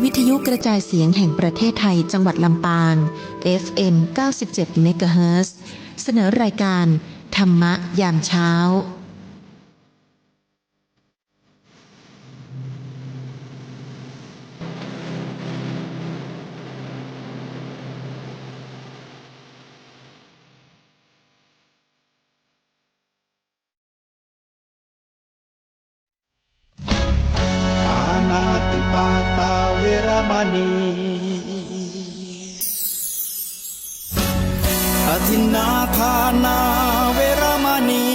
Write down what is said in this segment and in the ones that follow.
วิทยุกระจายเสียงแห่งประเทศไทยจังหวัดลำปาง FM 97 เมกะเฮิรตซ์ เสนอรายการธรรมะยามเช้าปาตาเวรมณีอทินนาทานาเวรมณี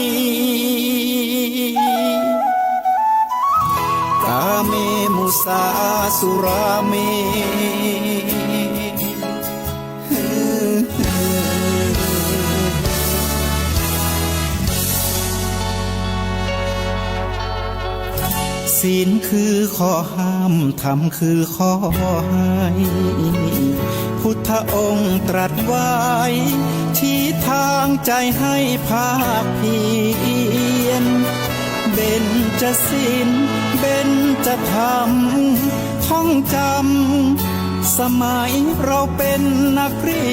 กาเมมุสาสุราเมศีลคือข้อห้ามธรรมคือข้อให้พุทธองค์ตรัสไว้ชี้ทางใจให้ภาคเพียรเบญจศีลเบญจธรรมท่องจำสมัยเราเป็นนักเรี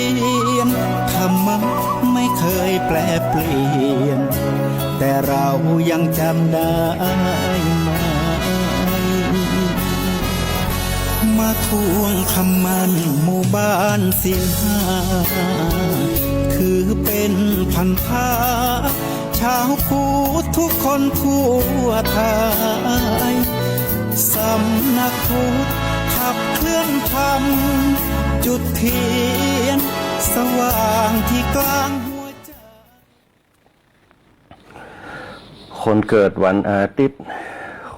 ยนธรรมะไม่เคยแปลเปลี่ยนแต่เรายังจำได้มาทวงคำมันหมู่บ้านศีลห้าถือเป็นพันธะชาวพุทธทุกคนทั่วไทยสำนักพุทธขับเคลื่อนธรรมจุดเทียนสว่างที่กลางหัวใจคนเกิดวันอาทิตย์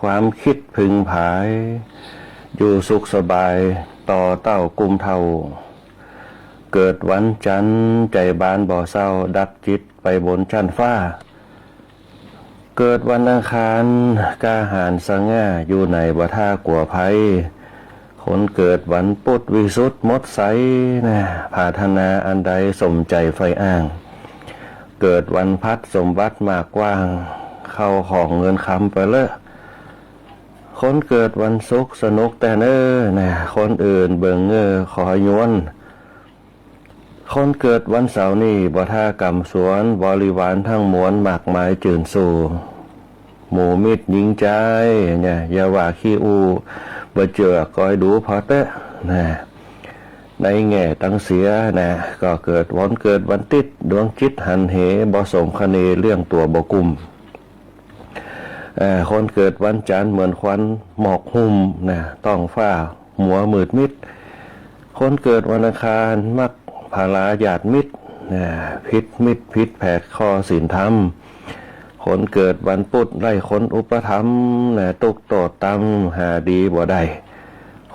ความคิดพึงผายอยู่สุขสบายต่อเต้ากุมเทาเกิดวันจันทร์ใจบานบ่อเศร้าดักจิตไปบนชั้นฟ้าเกิดวันอังคารกาหารสง่าอยู่ในบ่ท่ากลัวภัยคนเกิดวันพุธวิสุทธิ์มดใสนะภาธนาอันใดสมใจไฟอ้างเกิดวันพัดสมบัติมากกว้างเข้าของเงินคำไปเลยคนเกิดวันศุกร์สนุกแต่เน้อนะคนอื่นเบิ่งเงอขอยวนคนเกิดวันเสาร์นี่บ่ท่ากำสวนบริวารทั้งมวลมากมายจื่นสู่หมู่มิตรยิงใจเนี่ยอย่าว่าขี้อูบ่เจอคอยดูพอเตะนะในแง่ตั้งเสียนะก็เกิดวันติดดวงจิตหันเหบ่สมคะเนเรื่องตัวบ่กุมคนเกิดวันจันทร์เหมือนควันหมอกหุ่มนะต้องฟ้าหัวมืดมิดคนเกิดวันอังคารมักภาลาญาติมิตรนะพิษมิตรพิษแผดคอศีลธรรมคนเกิดวันพุธไล่คนอุปถัมภ์นะตุกโตดตำหาดีบ่ได้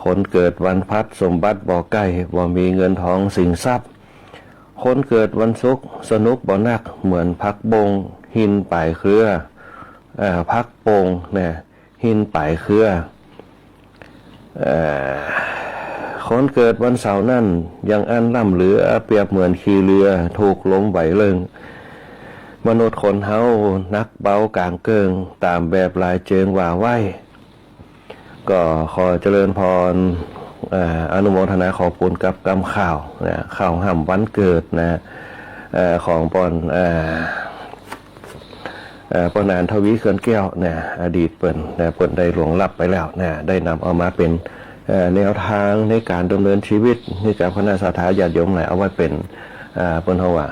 คนเกิดวันพัดสมบัติบ่ใกล้บ่มีเงินทองสิ่งทรัพย์คนเกิดวันศุกร์สนุกบ่นักเหมือนพักบงหินป่ายเครือพักโป่งเนี่ยหินป่ายเครือคนเกิดวันเสาร์นั่นยังอันล่ำเหลือเปรียบเหมือนขี่เรือถูกล้มไหวเลิงมนุษย์คนเฮานักเบากลางเกิงตามแบบลายเจิงว่าไหวก็ขอเจริญพรอนุโมทนาขอบคุณกับกำข่าวนะข่าวห่ำวันเกิดนะของปอนปนานทวีเขื่อนแก้วเนี่ยอดีตเปิ้นได้หลวงลับไปแล้วเนี่ยได้นำเอามาเป็นแนวทางในการดำเนินชีวิตในการพนาศรัทธาญาติโยมหลายเอาไว้เป็นเปิ้นเฮาว่า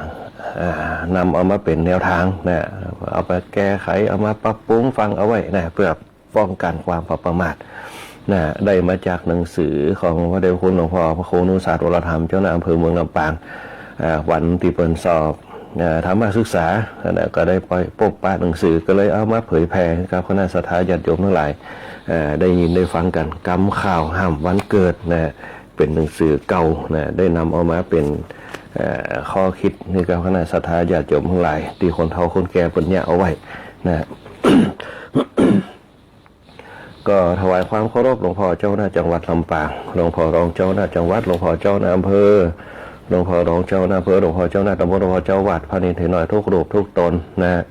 นำเอามาเป็นแนวทางเนี่ยเอาไปแก้ไขเอามาปรับปรุงฟังเอาไว้นะเพื่อป้องกันความประมาทนะได้มาจากหนังสือของพระเดชคุณหลวงพ่อพระครูนุสาสวรธรรมเจ้าหน้าอำเภอเมืองลำปางวันที่เปิ้นสอบธรรมศึกษาก็ได้ปล่อยปกป้าหนังสือก็เลยเอามาเผยแพร่กับคณะสัตยาญาติโยมทั้งหลายได้ยินได้ฟังกันกำข่าวห้ามวันเกิดนะเป็นหนังสือเก่านะได้นำเอามาเป็นข้อคิดในกับคณะสัตยาญาติโยมทั้งหลายที่คนเฒ่าคนแก่ปัญญาเอาไว้นะ ก็ถวายความเคารพหลวงพ่อเจ้าหน้าจังหวัดลำปางหลวงพ่อรองเจ้าหน้าจังหวัดหลวงพ่อเจ้าหน้าอำเภอหลวงพ่อรองเจ้าหน้าอำเภอหลวงพ่อเจ้าหน้าตำบลหลวงพ่อเจ้าวัดพระนินทร์หน่อยทุกรูปทุกตนนะ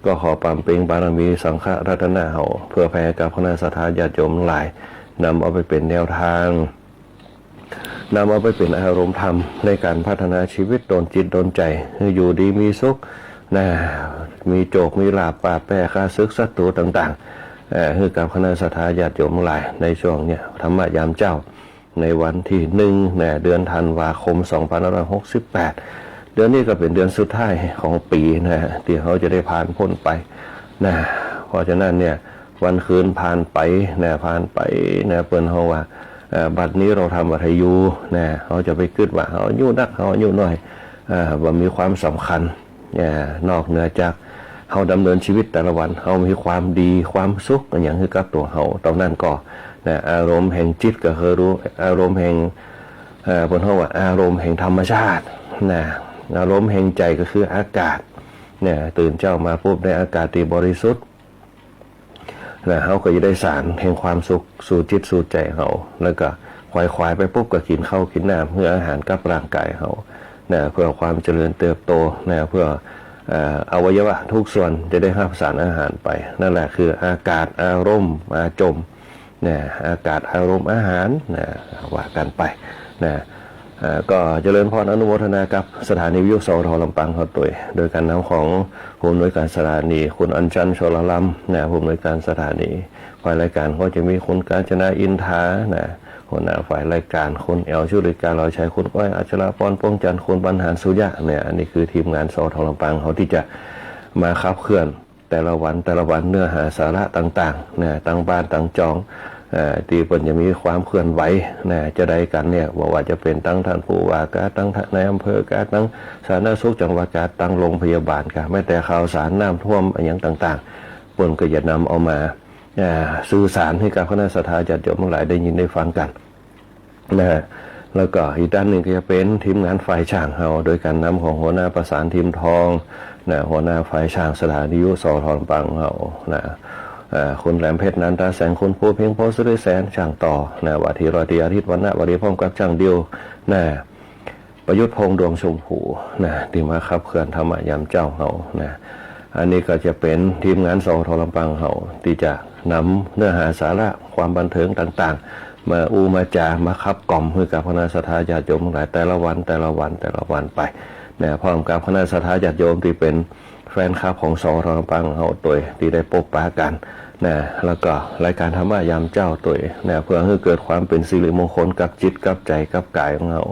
ก็ขอปรำปริงบารมีสังฆรัตนะเฮาเพื่อแผ่กับคณะสัตยาญาติโยมหลาย นำเอาไปเป็นแนวทางนำเอาไปเป็นอารมณ์ธรรมในการพัฒนาชีวิตโดนจิตโดนใจให้อยู่ดีมีสุขนะมีโจกมีลาภปราบแปรข้าศึกศัตรูต่างๆคือกับคณะสัตยาติโยมหลายในช่วงนี้ธรรมยามเจ้าในวันที่1เดือนธันวาคม2568เดือนนี้ก็เป็นเดือนสุดท้ายของปีนะที่เขาจะได้ผ่านพ้นไปนะเพราะฉะนั้นเนี่ยวันคืนผ่านไปนะผ่านไปนะเปิ้นเฮาว่าบัดนี้เราทำอะไรอยู่นะเขาจะไปคิดว่าเขาอยู่นักเขาอยู่น้อยว่ามีความสำคัญนอกเหนือจากเขาดำเนินชีวิตแต่ละวันเขามีความดีความสุขอย่างคือกับตัวเขาตรงนั้นก็นะอารมณ์แห่งจิตก็คือรู้อารมณ์แห่งบนเขาว่าอารมณ์แห่งธรรมชาตินะอารมณ์แห่งใจก็คืออากาศเนี่ยตื่นเช้ามาปุ๊บได้อากาศที่บริสุทธิ์นะเขาก็จะได้สารแห่งความสุขสู่จิตสู่ใจเขาแล้วก็ควายไปปุ๊บก็กินข้าวกินน้ำเพื่ออาหารกับร่างกายเขานะเพื่อความเจริญเติบโตนะเพื่ออวัยวะทุกส่วนจะได้รับสารอาหารไปนั่นแหละคืออากาศอารมณ์อาจมนะอากาศอารมณ์อาหารนะว่ากันไปนะก็เจริญพรอนุโมทนากับสถานีวิทยุสทลำปางเขาตัวโดยการนำของผู้อำนวยการสถานีคุณอัญชันชลลัมนะผู้อำนวยการสถานีฝ่ายรายการก็จะมีคุณกาญจนาอินทานะหัวหน้าฝ่ายรายการคุณแอลชุริการเราใช้คุณก้อยอัชราพรป้องจันทร์คุณบรรหารสุยะเนี่ยอันนี้คือทีมงานสทลำปางเขาที่จะมาขับเคลื่อนแต่ละวันเนื้อหาสาระต่างๆนะตั้งบ้านตั้งจองที่เปิ่นจะมีความเคลื่อนไหวนะจะได้กันเนี่ยว่าจะเป็นตั้งท่านผู้ว่าการตั้งในอำเภอการตั้งสาธารณสุขจังหวัดการตั้งโรงพยาบาลการไม่แต่ข่าวสารน้ำท่วมอย่างต่างๆเปิ่นก็จะนำเอามาสื่อสารให้กับคณะสัตยาญาติโยมทั้งหลายได้ยินได้ฟังกันนะแล้วก็อีกด้านหนึ่งก็จะเป็นทีมงานฝ่ายช่างเฮาโดยการนำของหัวหน้าประสานทีมทองนะหัวหน้าฝ่ายช่างสถานีวิทยุสทลำปางเฮานะคุณแหลมเพชรนันตาแสงคุณผู้เพียงโพสุริแสนช่างต่อนะวัทีรอยตีอาทิตย์วันณะวันนี้พร้อมกับช่างเดียวนะประยุทธ์พงษ์ดวงชมพูนะที่มาขับเคลื่อนธรรมยามเจ้าเฮานะอันนี้ก็จะเป็นทีมงานสทลำปางเฮาที่จะนำเนื้อหาสาระความบันเทิงต่างๆมามาจามาขับกล่อมให้กับคณะสัตยาญาติโยมทั้งหลายแต่ละวันไปนะพร้อมกับคณะสัตยาญาติโยมที่เป็นแฟนคลับของสทลำปางเฮาตัวที่ได้พบปะกันนะแล้วก็รายการธรรมะยามเจ้าตัวนะเพื่อให้เกิดความเป็นสิริมงคลกับจิตกับใจกับกายของเรา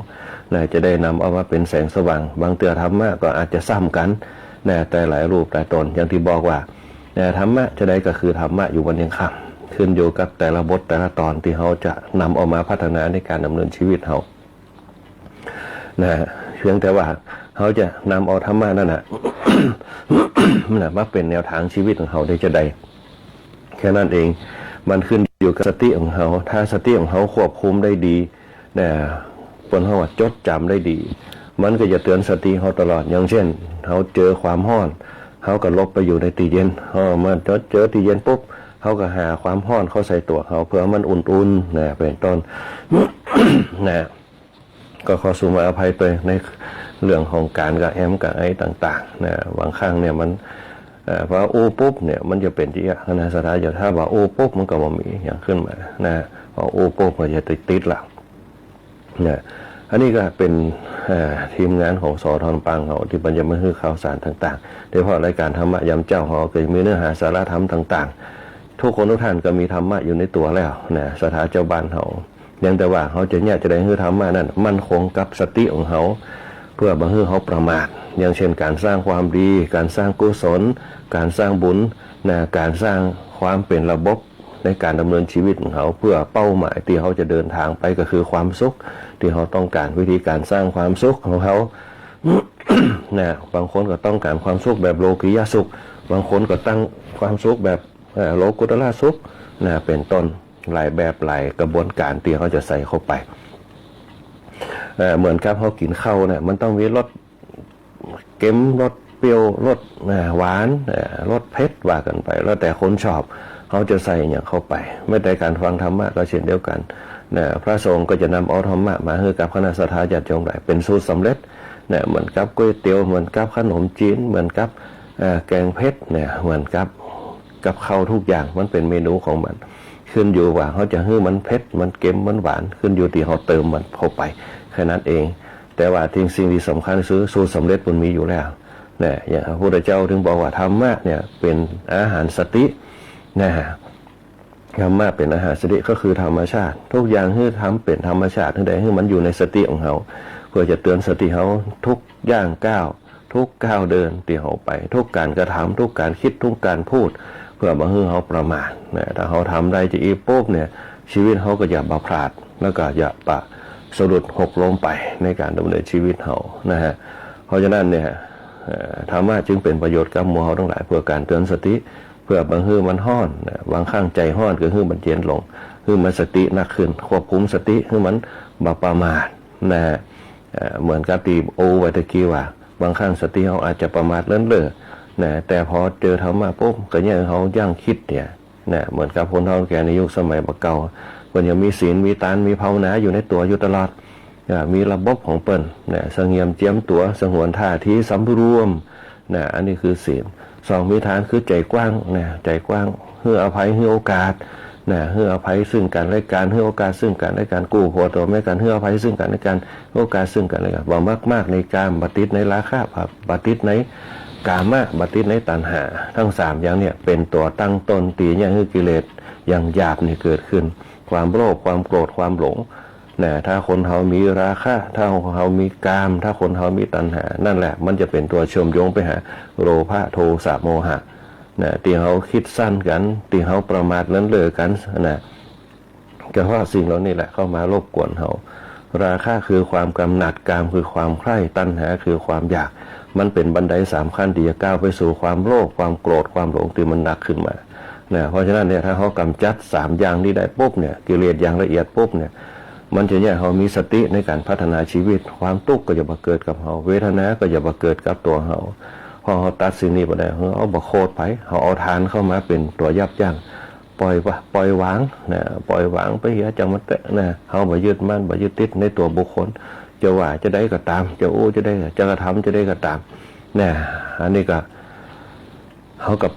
นะจะได้นำเอามาเป็นแสงสว่างบางเตือธรรมะก็อาจจะซ้ำกันนะแต่หลายรูปหลายตนอย่างที่บอกว่านะธรรมะจะได้ก็คือธรรมะอยู่วันยังค่ำขึ้นอยู่กับแต่ละบทแต่ละตอนที่เขาจะนำเอามาพัฒนาในการดำเนินชีวิตเขานะเพียงแต่ว่าเขาจะนำเอาธรรมะนั่นนะ มาเป็นแนวทางชีวิตของเขาได้จะได้แค่นั้นเองมันขึ้นอยู่กับสติของเขาถ้าสติของเขาควบคุมได้ดีเนี่ยผลเขาจดจำได้ดีมันก็จะเตือนสติเขาตลอดอย่างเช่นเขาเจอความร้อนเขาก็ลบไปอยู่ในตีเย็นเขาเมื่อเจอตีเย็นปุ๊บเขาก็หาความร้อนเข้าใส่ตัวเขาเพื่อมันอุ่นๆนะเป็นต้น นะก็ขอสุมาอภัยไปในเรื่องของการกระแอมกระไอต่างๆนะบางครั้งเนี่ยมันพอโอ้ปุ๊บเนี่ยมันจะเป็นที่คณะสัตยาญาติถ้าว่าโอ้ปุ๊บมันก็บ่มีอย่างขึ้นมานะพอโอ้ปุ๊บก็จะติดหลักนะอันนี้ก็เป็นทีมงานของสทลำปางเขาที่บรรยายมาคือข่าวสารต่างๆโดยเฉพาะรายการธรรมะยามเจ้าเขาก็มีเนื้อหาสาระธรรมต่างๆทุกคนทุกท่านก็มีธรรมะอยู่ในตัวแล้วนะสถานเจ้าบ้านเขายังแต่ว่าเขาจะเนี่ยจะได้คือธรรมะนั้นมั่นคงกับสติของเขาเพื่อบ่ให้เขาประมาทอย่างเช่นการสร้างความดีการสร้างกุศลการสร้างบุญนะการสร้างความเป็นระบบในการดำเนินชีวิตของเขาเพื่อเป้าหมายที่เขาจะเดินทางไปก็คือความสุขที่เขาต้องการวิธีการสร้างความสุขของเขา นะบางคนก็ต้องการความสุขแบบโลกิยสุขบางคนก็ตั้งความสุขแบบโลกุตละสุขนะเป็นต้นหลายแบบหลายกระบวนการที่เขาจะใส่เข้าไปเหมือนกับเขากินข้าวเนี่ยมันต้องมีรสเค็มรสเปรี้ยวรสหวานรสเผ็ดว่ากันไปแล้วแต่คนชอบเขาจะใส่อย่างเข้าไปไม่แต่การฟังธรรมะก็เช่นเดียวกันนะพระสงฆ์ก็จะนำเอาธรรมะมาให้กับคณะสัตยาญาติโยมหลายเป็นสูตรสำเร็จเนี่ยเหมือนกับก๋วยเตี๋ยวเหมือนกับขนมจีนเหมือนกับแกงเผ็ดเนี่ยเหมือนกับข้าวทุกอย่างมันเป็นเมนูของมันค ขึ้นอยู่ว่าเขาจะให้มันเผ็ดมันเค็มมันหวานขึ้นอยู่ที่เขาเติมมันเข้าไปแค่นั้นเองแต่ว่าสิ่งที่สำคัญคือสูตรสำเร็จมันมีอยู่แล้วเนี่ยอย่างพระพุทธเจ้าถึงบอกว่าธรรมะเนี่ยเป็นอาหารสตินะฮะธรรมะเป็นอาหารสติก็คือธรรมชาติทุกอย่างที่ทำเป็นธรรมชาติทั้งใดให้มันอยู่ในสติของเขาเพื่อจะเตือนสติเขาทุกย่างก้าวทุกก้าวเดินที่เขาไปทุกการกระทำทุกการคิดทุกการพูดเพื่อบ่ให้เขาประมาทนะถ้าเขาทำได้จะอีปุ๊บเนี่ยชีวิตเขาก็อย่าบาพลาดแล้วก็อย่าปะสะดุดหกล้มไปในการดำเนินชีวิตเขานะฮะเพราะฉะนั้นเนี่ยธรรมะจึงเป็นประโยชน์กับหมู่เราทั้งหลายเพื่อการเตือนสติเพื่อบางฮื้อมันห้อนบางข้างใจห้อนก็ฮื้อมันเย็นลงฮื้อมันสติหนักขึ้นควบคุมสติฮื้อมันบ่ประมาทนะฮะเหมือนกับตีโอไว้ตะกี้ว่าบางข้างสติเขาอาจจะประมาทเลินเล่อนะแต่พอเจอธรรมะปุ๊บก็เนี่ยเขาย่างคิดเนี่ยนะเหมือนกับคนเฒ่าแก่ในยุคสมัยเก่ามันยังมีศีลมีทานมีภาวนาอยู่ในตัวอยู่ตลอดมีระบบของเปิ้นนะเสงี่ยมเจียมตัวสงวนท่าทีสำรวมนะอันนี้คือศีลสองมีทานคือใจกว้างนะใจกว้างให้อภัยให้โอกาสนะให้อภัยซึ่งกันและกันให้โอกาสซึ่งกันและกันกู้หัวตัวแม่กันให้อภัยซึ่งกันและกันโอกาสซึ่งกันและกันบ่มากๆในการบัติดในราคะบัติดในกามะบัติดในตัณหาทั้งสามอย่างเนี่ยเป็นตัวตั้งต้นตีเนี่ยคือกิเลสอย่างหยาบนี่เกิดขึ้นความโลภความโกรธความหลงนะถ้าคนเขามีราคะถ้าเขามีกามถ้าคนเขามีตัณหานั่นแหละมันจะเป็นตัวเชื่อมโยงไปหาโลภะโทสะโมหะนะตีเขาคิดสั้นกันตีเขาประมาทเลินเล่อกันนะก็เพราะสิ่งเหล่านี้แหละเข้ามารบกวนเขาราคะคือความกำหนัดกามคือความใคร่ตัณหาคือความอยากมันเป็นบันไดสามขั้นที่จะก้าวไปสู่ความโลภความโกรธความหลงที่มันหนักขึ้นมานะเพราะฉะนั้นเนี่ยถ้าเขากำจัดสามอย่างนี้ได้ปุ๊บเนี่ยกิเลสอย่างละเอียดปุ๊บเนี่ยมันจะเนี่ยเขามีสติในการพัฒนาชีวิตความทุกข์ก็จะมาเกิดกับเขาเวทนาก็จะมาเกิดกับตัวเขาพอเขาตัดสิ่งนี้ไปได้เขาบอกโคตรไปเขาเอาทานเข้ามาเป็นตัวยับยั้งปล่อยวางนะปล่อยวางไปเหี้ยจังมันเตะนะเขาบ่ยึดมั่นบ่ยึดติดในตัวบุคคลจะว่าจะได้ก็ตามจะโอ้จะได้จะกระทำจะได้ก็ตามเนี่ยอันนี้ก็เขากับ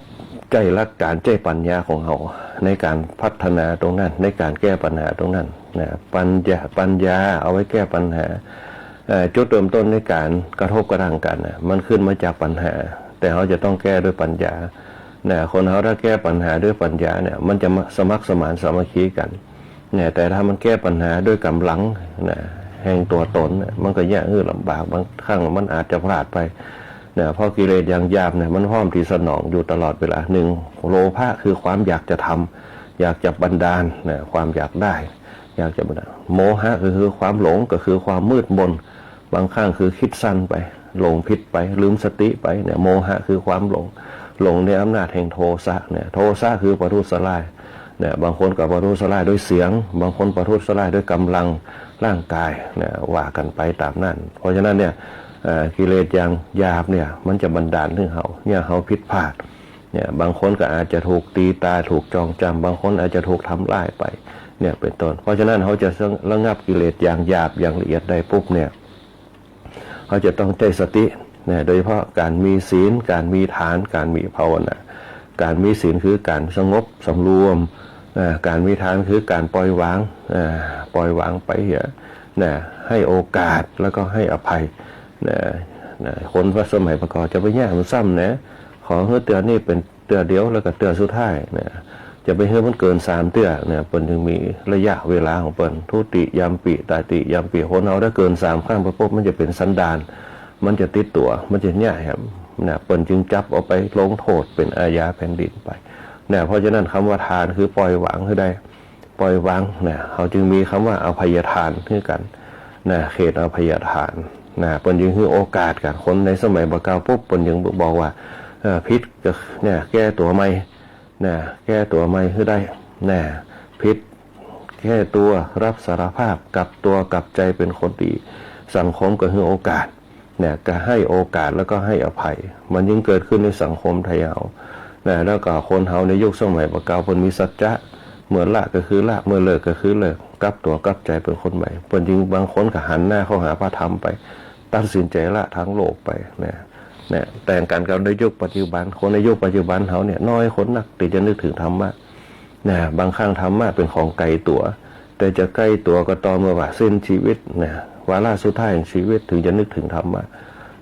ใจรักการใจปัญญาของเขาในการพัฒนาตรงนั้นในการแก้ปัญหาตรงนั้นนะปัญญาเอาไว้แก้ปัญหาจุดเริ่มต้นในการกระทบกระทั่งกันนะมันขึ้นมาจากปัญหาแต่เขาจะต้องแก้ด้วยปัญญาเนี่ยคนเขาถ้าแก้ปัญหาด้วยปัญญาเนี่ยมันจะสมัครสมานสามัคคีกันเนี่ยแต่ถ้ามันแก้ปัญหาด้วยกำลังนะแห่งตัวตนมันก็แย่ลำบากบางครั้งมันอาจจะพลาดไปเนี่ยเพราะกิเลสอย่างหยาบเนี่ยมันพร้อมที่สนองอยู่ตลอดเวลาหนึ่งโลภะคือความอยากจะทำอยากจะบันดาลเนี่ยความอยากได้อยากจะบันดาลโมหะคือความหลงก็คือความมืดมนบางครั้งคือคิดสั้นไปหลงผิดไปลืมสติไปเนี่ยโมหะคือความหลงในอำนาจแห่งโทสะเนี่ยโทสะคือประทุษร้ายเนี่ยบางคนกับประทุษร้ายด้วยเสียงบางคนประทุษร้ายด้วยกำลังร่างกายเนี่ยว่ากันไปตามนั้นเพราะฉะนั้นเนี่ยกิเลสอย่างหยาบเนี่ยมันจะบันดาลถึงเขาเนี่ยเขาผิดพลาดเนี่ยบางคนก็อาจจะถูกตีตาถูกจองจำบางคนอาจจะถูกทำลายไปเนี่ยเป็นต้นเพราะฉะนั้นเขาจะระงับกิเลสอย่างหยาบอย่างละเอียดได้ปุ๊บเนี่ยเขาจะต้องใจสติเนี่ยโดยเฉพาะการมีศีลการมีทานการมีภาวนาการมีศีลคือการสงบสำรวมการมีทานคือการปล่อยวางไปเหี้ยนะให้โอกาสแล้วก็ให้อภัยนะคนพระสมัยประกอบจะไปแย่มันซ้ำนะขอให้เตือนนี่เป็นเตือนเดียวแล้วก็เตือนสุดท้ายนะจะไปให้มันเกิน3เตือนเนี่ยเปิ้นถึงมีระยะเวลาของเปิ้นทุติยามปิตาติยามปิคนเอาถ้าเกิน3ครั้งปุ๊บมันจะเป็นสันดานมันจะติดตัวมันจะเนี่ยครับนะเปิ้นจึงจับเอาไปลงโทษเป็นอาญาแผ่นดินไปเนี่ยเพราะฉะนั้นคำว่าทานคือปล่อยวางให้ได้ปล่อยวางเนี่ยเขาจึงมีคำว่าอภัยทานคือกันนะเขตอภัยทานนะเปิ้นจึงให้โอกาสกันคนในสมัยบ่เก่าปุ๊บเปิ้นจึงบอกว่าพิษก็เนี่ยแก้ตัวใหม่นะแก้ตัวใหม่ให้ได้นะพิษแก้ตัวรับสารภาพกลับตัวกลับใจเป็นคนดีสังคมก็ให้โอกาสเนี่ยก็ให้โอกาสแล้วก็ให้อภัยมันยิ่งเกิดขึ้นในสังคมไทยเรานะแล้วก็คนเฮาในยุคสมัยบ่เก่าเพิ่นมีสัจจะเมื่อละก็คือละเมื่อเลิกก็คือเลิกกลับตัวกลับใจเป็นคนใหม่เพิ่นจึงบางคนก็หันหน้าเข้าหาพระธรรมไปตัดสินใจละทั้งโลกไปเนี่ยแต่งกันกับในยุคปัจจุบันคนในยุคปัจจุบันเฮาเนี่ยน้อยคนนักที่จะนึกถึงธรรมะ นะบางครั้งธรรมะเป็นของไกลตัวแต่จะใกล้ตัวก็ต่อเมื่อว่าสิ้นชีวิตนะวาระสุดท้ายของชีวิตถึงจะนึกถึงธรรมะ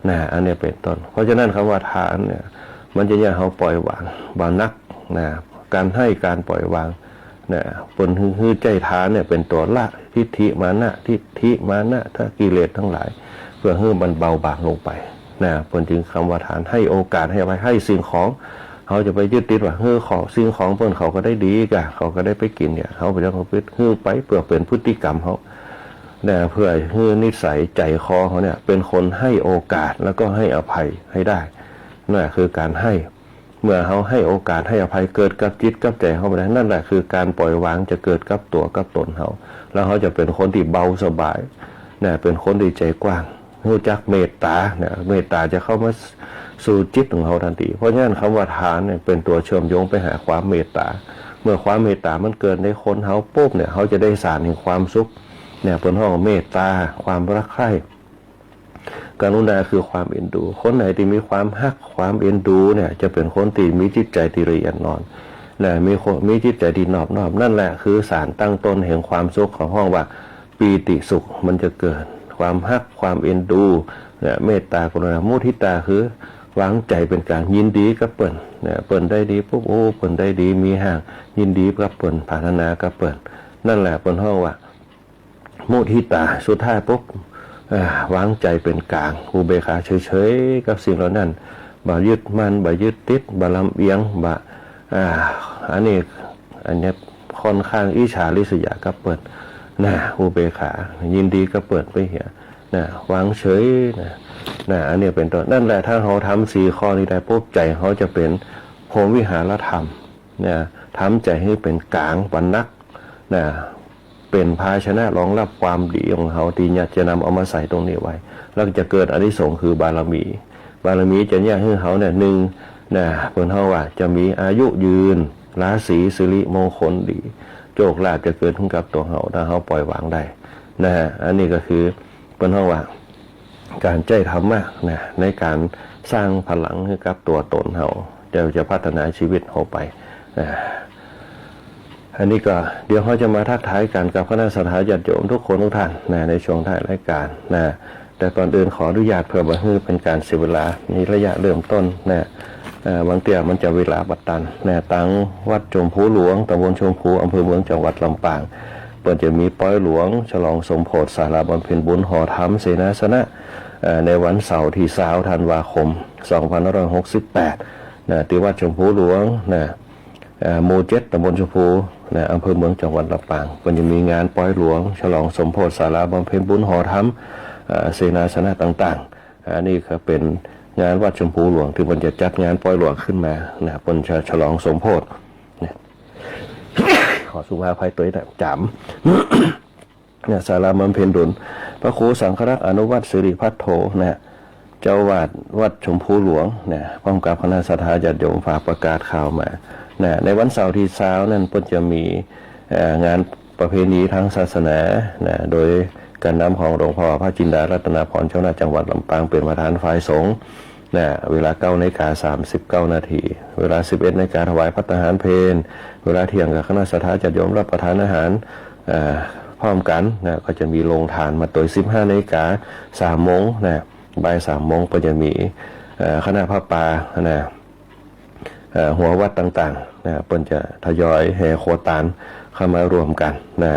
นะอันนี้เป็นต้นเพราะฉะนั้นคำว่าทานเนี่ยมันจะเนี่ยเขาปล่อยวางบางนักนะการให้การปล่อยวางนะผลคือใจทานเนี่ยเป็นตัวละทิฏฐิมานะถ้ากิเลสทั้งหลายเพื่อให้มันเบาบางลงไปนะผลจึงคำว่าทานให้โอกาสให้ไปให้สิ่งของเขาจะไปยึดติดว่าของสิ่งของเพื่อนเขาก็ได้ดีกะเขาก็ได้ไปกินเนี่ยเขาไปเรื่องของพิษไปเพื่อเป็นพฤติกรรมเขาเนี่ยเพื่อให้นิสัยใจคอเขาเนี่ยเป็นคนให้โอกาสแล้วก็ให้อภัยให้ได้นั่นคือการให้เมื่อเขาให้โอกาสให้อภัยเกิดกับจิตกับใจเขาไปได้นั่นแหละคือการปล่อยวางจะเกิดกับตัวกับตนเขาแล้วเขาจะเป็นคนที่เบาสบายเนี่ยเป็นคนที่ใจกว้างรู้จักเมตตาเนี่ยเมตตาจะเข้ามาสู่จิตของเขาทันทีเพราะฉะนั้นคำว่าทานเนี่ยเป็นตัวเชื่อมโยงไปหาความเมตตาเมื่อความเมตตามันเกิดในคนเขาปุ๊บเนี่ยเขาจะได้สารแห่งความสุขเนี่ยเป็นห้องเมตตาความรักใคร่กรุณาคือความเอ็นดูคนไหนที่มีความฮักความเอ็นดูเนี่ยจะเป็นคนที่มีจิตใจที่ละเอียดอ่อนนะมีจิตใจที่นอบน้อมนั่นแหละคือสารตั้งต้นแห่งความสุขของห้องว่าปีติสุขมันจะเกิดความฮักความเอ็นดูเนี่ยเมตตากรุณามุทิตาคือวางใจเป็นกลางยินดีกับเปิ่นเนี่ยเปิ่นได้ดีปุ๊บโอ้เปิ่นได้ดีมีห่างยินดีกับเปิ่นปรารถนากับเปิ่นนั่นแหละเปิ่นห้องว่ามุทิตาสุดท้ายปุ๊บวางใจเป็นกลางอุเบกขาเฉยๆกับสิ่งเหล่านั้นบ่ยึดมั่นบ่ยึดติดบ่ลำเอียงบ่อันนี้ค่อนข้างอิจฉาริษยากับเปิ่นนะอุเบกขายินดีกับเปิ่นไปเหี้ยนะวางเฉยนะอันนี้เป็นต้นนั่นแหละถ้าเขาทำ4ข้อนี้ได้ปุ๊บใจเขาจะเป็นพรหมวิหารธรรมนะทำใจให้เป็นกลางบรรณักนะเป็นภาชนะรองรับความดีของเขาที่จะนำเอามาใส่ตรงนี้ไว้แล้วจะเกิดอานิสงส์คือบารมีจะเนี่ยให้เขาเนี่ยหนึ่งนะเพิ่นเฮาว่าจะมีอายุยืนราศีสิริมงคลดีโชคลาภจะเกิดขึ้นกับตัวเขาถ้าเขาปล่อยวางได้นะฮะอันนี้ก็คือเพิ่นเฮาว่าการใจธรรมะนะในการสร้างพลังให้กับตัวตนเขาจะพัฒนาชีวิตเขาไปนะอันนี้ก็เดี๋ยวเขาจะมาทักทายกันกับคณะสัตยาญาติโยมทุกคนทุกท่านนะในช่วงท้ายรายการนะแต่ก่อนอื่นขออนุญาตเพื่อบ่ให้เป็นการเสียเวลาในระยะเริ่มต้นนะบางเที่ยมันจะเวลาบัดตันนะตั้งวัดชมพูหลวงตำบลชมพูอำเภอเมืองจังหวัดลำปางเปิดจะมีป้อยหลวงฉลองสมโภชศาลาบำเพ็ญบุญหอธรรมเสนาสนะในวันเสาร์ที่20ธันวาคม2568นะที่วัดชมพูหลวงนะหมู่7ตำบลชมพูนะอำเภอเมืองจังหวัดลำปางมันจะมีงานป้อยหลวงฉลองสมโภชศาลาบำเพ็ญบุญหอธรรมเสนาสนะต่างๆอันนี้ก็เป็นงานวัดชมพูหลวงที่มันจะจัดงานป้อยหลวงขึ้นมานะบนฉลองสมโภชนะ ขอสุภาพภัยตัวนี้จำเนี่ยศาลาบำเพ็ญบุญพระครูสังฆรักษ์อนุวัตรสิริพัฒโธนะเจ้าวาดวัดชมพูหลวงนะพร้อมกับคณะสัตยาญาติโยมฝากประกาศข่าวมานะในวันเสาร์ที่20นั้นเพิ่นจะมีงานประเพณีทางศาสนานะโดยการนำของหลวงพ่อพระจินดารัตนาพรเจ้าหน้าจังหวัดลำปางเป็นประธานฝ่ายสงฆ์นะเวลา 9:39 นาทีเวลา 11 นาฬิกาถวายภัตตาหารเพลเวลาเที่ยงกับคณะสัตยาญาติโยมรับประทานอาหารพร้อมกันนะก็จะมีโรงทานมาโดย 15 นาฬิกา 3 โมงนะบ่าย 3 โมงก็จะมีคณะพระป่านะหัววัดต่างๆนะเปิ้นจะทยอยแห่โคตานเข้ามารวมกันนะ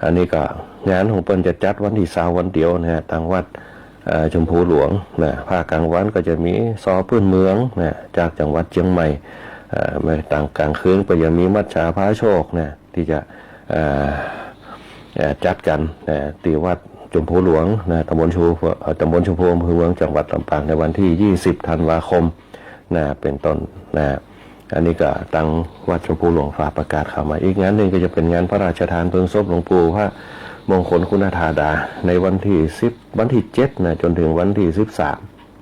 อันนี้ก็งานของเปิ้นจะจัดวันที่20วันเดียวนะทางวัดชมพูหลวงนะภาคกลางวันก็จะมีซอพื้นเมืองนะจากจังหวัดเชียงใหม่ไม่ต่างกลางคืนก็จะมีมัชฌาพาโชคนะที่จะจัดกันนะที่วัดชมพูหลวงนะตำบลชมพูอำเภอเมืองจังหวัดลำปางในวันที่20ธันวาคมนะเป็นต้นนะอันนี้ก็ตั้งวัดชมพูหลวงฝากประกาศข่าวมาอีกงานหนึ่งก็จะเป็นงานพระราชทานเพลิงศพหลวงปู่พระมงคลคุณธาดาในวันที่7นะจนถึงวันที่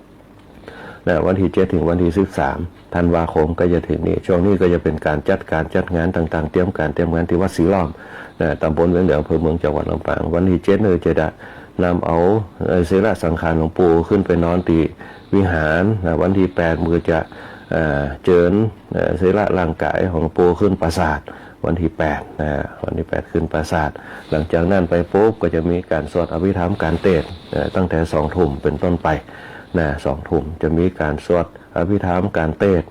13นะวันที่7ถึงวันที่13ธันวาคมก็จะถึงนี้ช่วงนี้ก็จะเป็นการจัดงานต่างๆเตรียมงานที่วัดศรีล้อมนะตำบลเวียงเหนืออำเภอเมืองจังหวัดลำปางวันที่7เนี่ยจะนำเอาศีรสังขารหลวงปู่ขึ้นไปนอนที่วิหารนะวันที่8มือจะเจิญศีรร่างกายของหลวงปู่ขึ้นปราสาท วันที่8นะวันที่8ขึ้นปราสาทหลังจากนั้นไปปุ๊บก็จะมีการสวดอภิธรรมการเทศน์ตั้งแต่2 ทุ่มเป็นต้นไปนะ2 ทุ่มจะมีการสวดอภิธรรมการเทศน์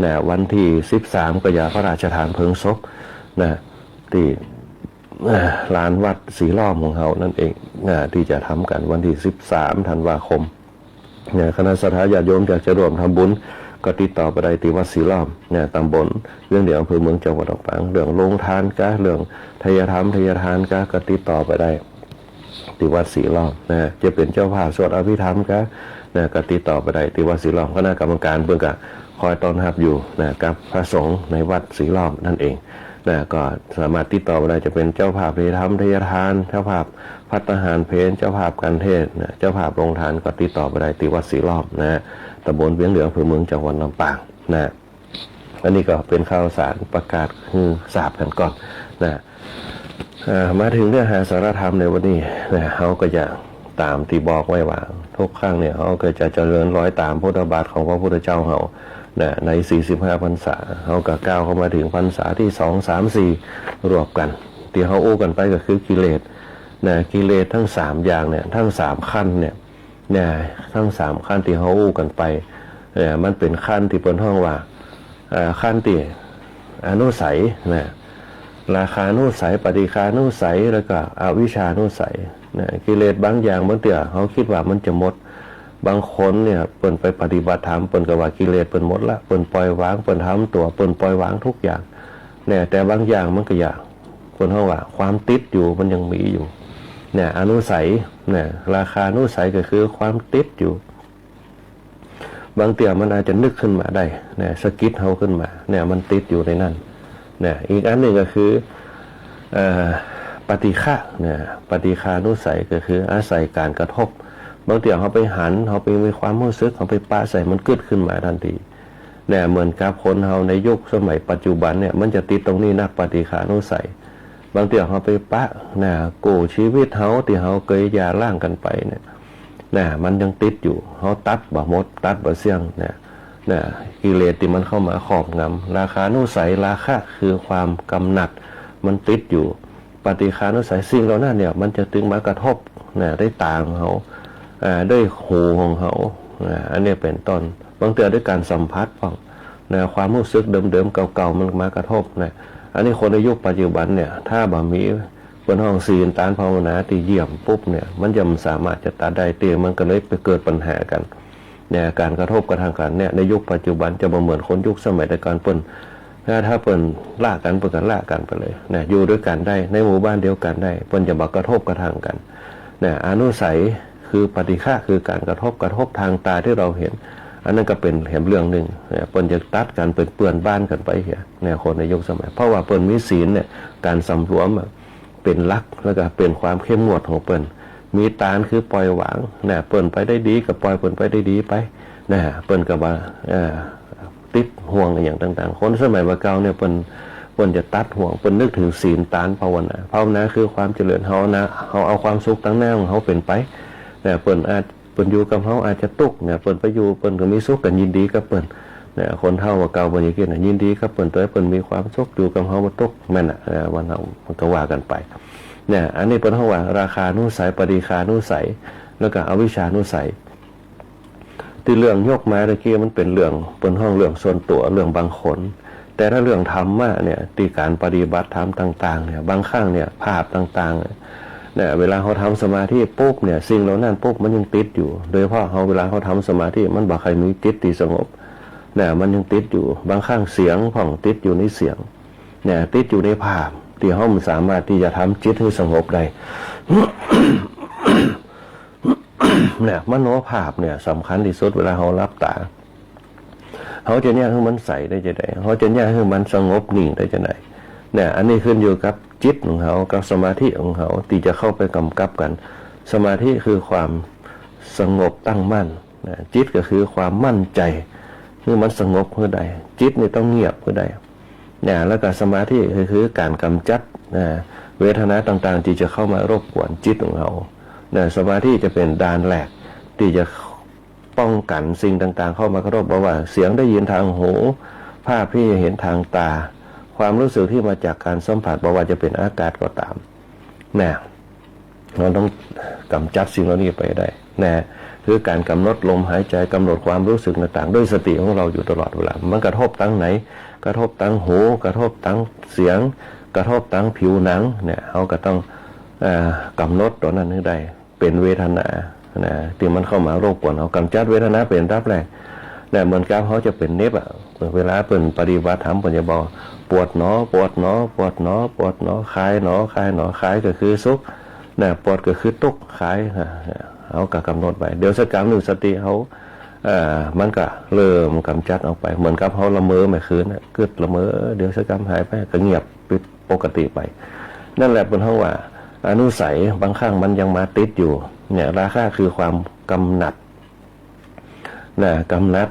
นะวันที่13ก็จะพระราชทานเพลิงศพนะที่ลานวัดศรีล้อมของเขานั่นเองที่จะทำกันวันที่13 ธันวาคมเนี่ยคณะศรัทธาญาติโยมอยากจะร่วมทำบุญก็ติดต่อไปได้ที่วัดศรีล้อมเนี่ยตำบลเรื่องเดียวอำเภอเมืองจังหวัดลำปางเรื่องโรงทานก็เรื่องทายธรรมทายทานก็ติดต่อไปได้ที่วัดศรีล้อมนะจะเป็นเจ้าภาพสวดอภิธรรมก็ติดต่อไปได้ที่วัดศรีล้อมคณะกรรมการเพื่อก็คอยต้อนรับอยู่นะกับพระสงฆ์ในวัดศรีล้อมนั่นเองนะก็สามารถติดต่อไปได้จะเป็นเจ้าภาพทายธรรมทายทานเจ้าภาพภัตตาหารเพลเจ้าภาพการเทศน์นะเจ้าภาพโรงทานก็ติดต่อไปได้ที่วัดศรีล้อมนะตำบลเวียงเหลืองอำเภอเมืองจังหวัดลำปางนะอันนี้ก็เป็นข่าวสารประกาศคือทราบกันก่อนนะมาถึงเนื้อหาสาระธรรมในวันนี้นะเขาก็จะตามที่บอกไว้ว่าทุกครั้งเนี่ยเขาก็จะเจริญร้อยตามพุทธบาทของพระพุทธเจ้าเขานะใน45 พรรษาเขาก็ก้าวเข้ามาถึงพรรษาที่2 3 4รวบกันที่เขาอู้กันไปก็คือกิเลสนะกิเลสทั้ง3อย่างเนี่ยทั้ง3ขั้นเนี่ยทั้ง3ขั้นที่เขาอู้กันไปเนี่ยมันเป็นขั้นที่เป็นห้องว่าขั้นที่อนุสัยนะราคานุสัยปฏิฆานุสัยแล้วก็อวิชชานุสัยนะกิเลสบางอย่างบางเตี่ยเขาคิดว่ามันจะหมดบางคนเนี่ยเปิ่นไปปฏิบัติธรรมเปิ่นก็ว่ากิเลสเปิ่นหมดละเปิ่นปล่อยวางเปิ่นทำตัวเปิ่นปล่อยวางทุกอย่างเนี่ยแต่บางอย่างมันก็อย่างเปิ่นห้องว่าความติดอยู่มันยังมีอยู่เนี่ยอนุสัยเนี่ยราคานุสัยก็คือความติดอยู่บางเตี่ยมันอาจจะนึกขึ้นมาได้เนี่ยสะกิดเฮาขึ้นมาเนี่ยมันติดอยู่ในนั้นเนี่ยอีกอันหนึ่งก็คือปฏิฆะเนี่ยปฏิฆานุสัยก็คืออาศัยการกระทบบางเตี่ยเขาไปหันเขาไปมีความรู้สึกเขาไปปะใส่มันเกิดขึ้นมาทันทีเนี่ยเหมือนกับคนเฮาในยุคสมัยปัจจุบันเนี่ยมันจะติดตรงนี้นักปฏิฆานุสัยบางเตี่ยเขาไปปะเนี่ยกูชีวิตเฮาที่เฮาเคยหย่าร้างกันไปเนี่ยมันยังติดอยู่เขาตัดบ่หมดตัดบ่เสี่ยงเนี่ยกิเลสที่มันเข้ามาครอบงำราคานุสัยราคะคือความกำหนัดมันติดอยู่ปฏิฆานุสัยสิ่งเหล่านั้นเนี่ยมันจะถึงมากระทบได้ตาของเขาด้วยหูของเขาอันนี้เป็นต้นบางเตือด้วยการสัมผัสของความรู้สึกเดิมๆเก่าๆมันมากระทบอันนี้คนในยุคปัจจุบันเนี่ยถ้าบ่มีบนห้องศีลตานภาวนาตีเยี่ยมปุ๊บเนี่ยมันจะสามารถจะตัดได้เตียมันก็เลยไปเกิดปัญหากันเนี่ยการกระทบกระทั่งกันเนี่ยในยุคปัจจุบันจะบ่เหมือนคนยุคสมัยแต่ก่อนเปิ้นถ้าเปิ้นล่ากันเปิ้นก็ล่ากันไปเลยเนี่ยอยู่ด้วยกันได้ในหมู่บ้านเดียวกันได้เปิ้นจะบ่กระทบกระทั่งกันเนี่ยอนุสัยคือปฏิฆะคือการกระทบทางตาที่เราเห็นอันนั้นก็เป็นเห็นเรื่องหนึ่งเนี่ยเปิ้นจะตัดกันเป็นเปื้อนบ้านกันไปเหี้ยเนี่ยคนในยุคสมัยเพราะว่าเปิ้นมีศีลเนี่ยการสำรวมเป็นหลักแล้วก็เป็นความเข้มงวดของเปิ้นมีตาลคือปล่อยวางเนี่ยเปิ้นไปได้ดีก็ปล่อยเปิ้นไปได้ดีไปนะเปิ้นก็ว่าติดห่วงอย่างต่างๆคนสมัยเก่าเนี่ยเปิ้นจะตัดห่วงเปิ้นนึกถึงศีลตาลภาวนาคือความเจริญเฮานะเฮาเอาความสุขตั้งหน้าของเฮาเป็นไปเนี่ยเปิ้นอยู่กับเฮาอาจจะตุกเนี่ยเปิ้นไปอยู่เปิ้นก็มีสุขกันยินดีกับเปิ้นเนี่ยคนเฒ่าว่าเก่าบ่อย่างนี้น่ะยินดีกับเปิ้นตัวเปิ้นมีความสุขอยู่กับเฮาบ่ตุกแม่นน่ะวันเฮามันก็ว่ากันไปเนี่ยอันนี้เปิ้นเฮาว่าราคานุสัยปฏิฆานุสัยแล้วก็อวิชชานุสัยที่เรื่องยกมาตะกี้มันเป็นเรื่องเปิ้นห้องเรื่องส่วนตัวเรื่องบางคนแต่ถ้าเรื่องธรรมะเนี่ยที่การปฏิบัติธรรมต่างๆเนี่ยบางครั้งเนี่ยภาพต่างๆเนี่ยเวลาเขาทำสมาธิปุ๊บเนี่ยสิ่งเหล่านั้นปุ๊บมันยังติดอยู่โดยเฉพาะเขาเวลาเขาทำสมาธิมันบ่ใครมีจิตที่สงบเนี่ยมันยังติดอยู่บางครั้งเสียงของติดอยู่ในเสียงเนี่ยติดอยู่ในภาพที่เขาไม่สามารถที่จะทำจิตให้สงบได้ เนี่ยมโนภาพเนี่ยสำคัญที่สุดเวลาเขารับตาเขาจะเนี่ยให้มันใสได้จะไหนเขาจะเนี่ยให้มันสงบนิ่งได้จะไหนเนี่ยอันนี้ขึ้นอยู่กับจิตของเขากับสมาธิของเขาที่จะเข้าไปกำกับกันสมาธิคือความสงบตั้งมั่นจิตก็คือความมั่นใจคือมันสงบเพื่อใดจิตนี่ต้องเงียบเพื่อใดเนี่ยแล้วก็สมาธิคือการกำจัดเวทนาต่างๆที่จะเข้ามารบกวนจิตของเขาเนี่ยสมาธิจะเป็นด่านแรกที่จะป้องกันสิ่งต่างๆเข้ามากระทบเพราะว่าเสียงได้ยินทางหูภาพที่เห็นทางตาค ความรู้สึกที่มาจากการสัมผัสบ่ว่าจะเป็นอากาศก็ตามนะเราต้องกำจัดสิ่งเหล่านี้ไปได้นะคือการกำหนดลมหายใจกำหนดความรู้สึกต่างๆด้วยสติของเราอยู่ตลอดเวลามันกระทบตั้งไหนกระทบตั้งหูกระทบตั้งเสียงกระทบตั้งผิวหนังเนี่ยเขาก็ต้องกำหนดตัวนั้นให้ได้เป็นเวทนานะที่มันเข้ามารบกวนเขากำจัดเวทนาเป็นรับแรกเนี่ยเหมือนกับเขาจะเป็นเน็บเวลาเป็นปฏิบัติธรรมเป็นจะบอกปวดหนอปวดหนอปวดหนอปวดหนอคลายหนอคลายหนอคลายก็คือสุขเนี่ยปวดก็คือตุกคลายเขาก็กำหนดไปเดี๋ยวสักครั้งหนึ่งสติเขามันก็เริ่มกำจัดออกไปเหมือนกับเขาละเมอเมื่อคืนกึดละเมอเดี๋ยวสักครั้งหายไปก็เงียบปกติไปนั่นแหละเป็นเพราะว่าอนุสัยบางครั้งมันยังมาติดอยู่เนี่ยราคะคือความกำหนัดนะกำหนัด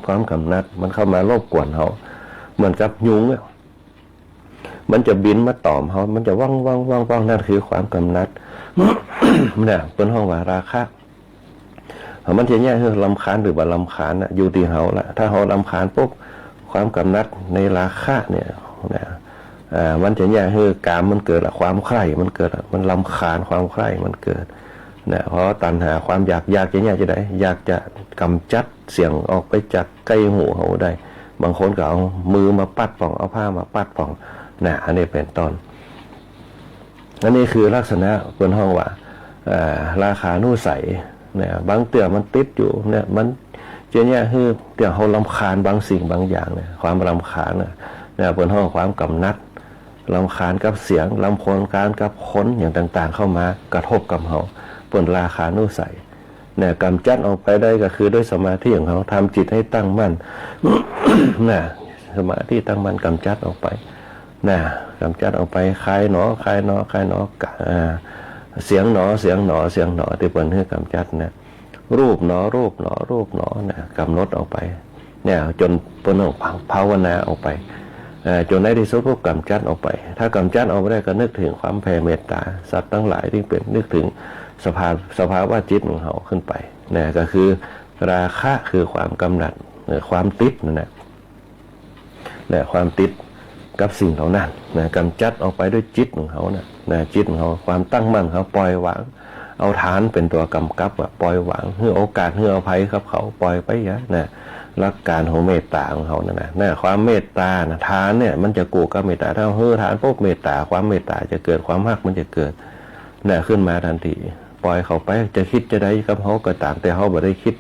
ความกำหนัดมันเข้ามารบกวนเขาเหมือนกับยุงมันจะบินมาตอมเขามันจะว่างนั่นคือความกำหนัด เนี่ยเป็นห้องว่าราคะมันจะแยกคือลำคาญหรือว่าลำคาญอยู่ที่เขาละถ้าเขาลำคาญปุ๊บความกำหนัดในราคะเนี่ยมันจะแยกคือกามมันเกิดความใคร่มันเกิดมันลำคาญความใคร่มันเกิดเนี่ยเพราะตัณหาความอยากจะแยกจะได้อยากจะกำจัดเสียงออกไปจากใกล้หูเขาได้บางคนก็เอามือมาปัดป่องเอาผ้ามาปัดป่องนะอันนี้เป็นต้นอันนี้คือลักษณะบนห้องว่าราคานุสัยเนี่ยบางเตื่อมันติดอยู่เนี่ยมันเจเนี่ยคือเตื่อเขาลำคาญบางสิ่งบางอย่างเนี่ยความลำคาญเนี่ยบนห้องความกำนัดลำคาญกับเสียงลำคาญการกับค้นอย่างต่างๆเข้ามากระทบกับเขาบนราคานุสัยเนี่ยกำจัดออกไปได้ก็คือด้วยสมาธิของเขาทำจิตให้ตั้งมั่น น่ะสมาธิตั้งมั่นกำจัดออกไปน่ะกำจัดออกไปคลายหนอคลายหนอคลายหนอเสียงหนอเสียงหนอเสียงหนอที่เปิดให้กำจัดเนี่ยรูปหนอรูปหนอรูปหนอเนี่ยกำหนดออกไปเนี่ยจนเปิดภาวนาออกไปจนในที่สุดก็กำจัดออกไปถ้ากำจัดออกไปได้ก็นึกถึงความแผ่เมตตาสัตว์ทั้งหลายที่เป็นนึกถึงสภาวะจิตของเขาขึ้นไปเนี่ยก็คือราคะคือความกำหนัดความติดนั่นแหละเนี่ยความติดกับสิ่งเหล่านั้นนะกำจัดออกไปด้วยจิตของเขานะจิตของเขาความตั้งมั่นเขาปล่อยวางเอาฐานเป็นตัวกำกับปล่อยวางให้โอกาสให้อภัยครับเขาปล่อยไปนะหลักการของเมตตาของเขานะความเมตตานะฐานเนี่ยมันจะกู่กับเมตตาถ้าเฮือฐานปุ๊บเมตตาความเมตตาจะเกิดความฮักมันจะเกิดขึ้นมาทันทีปล่อยเขาไปจะคิดจะได้กับเขาก็ตามแต่เขาไม่ได้คิด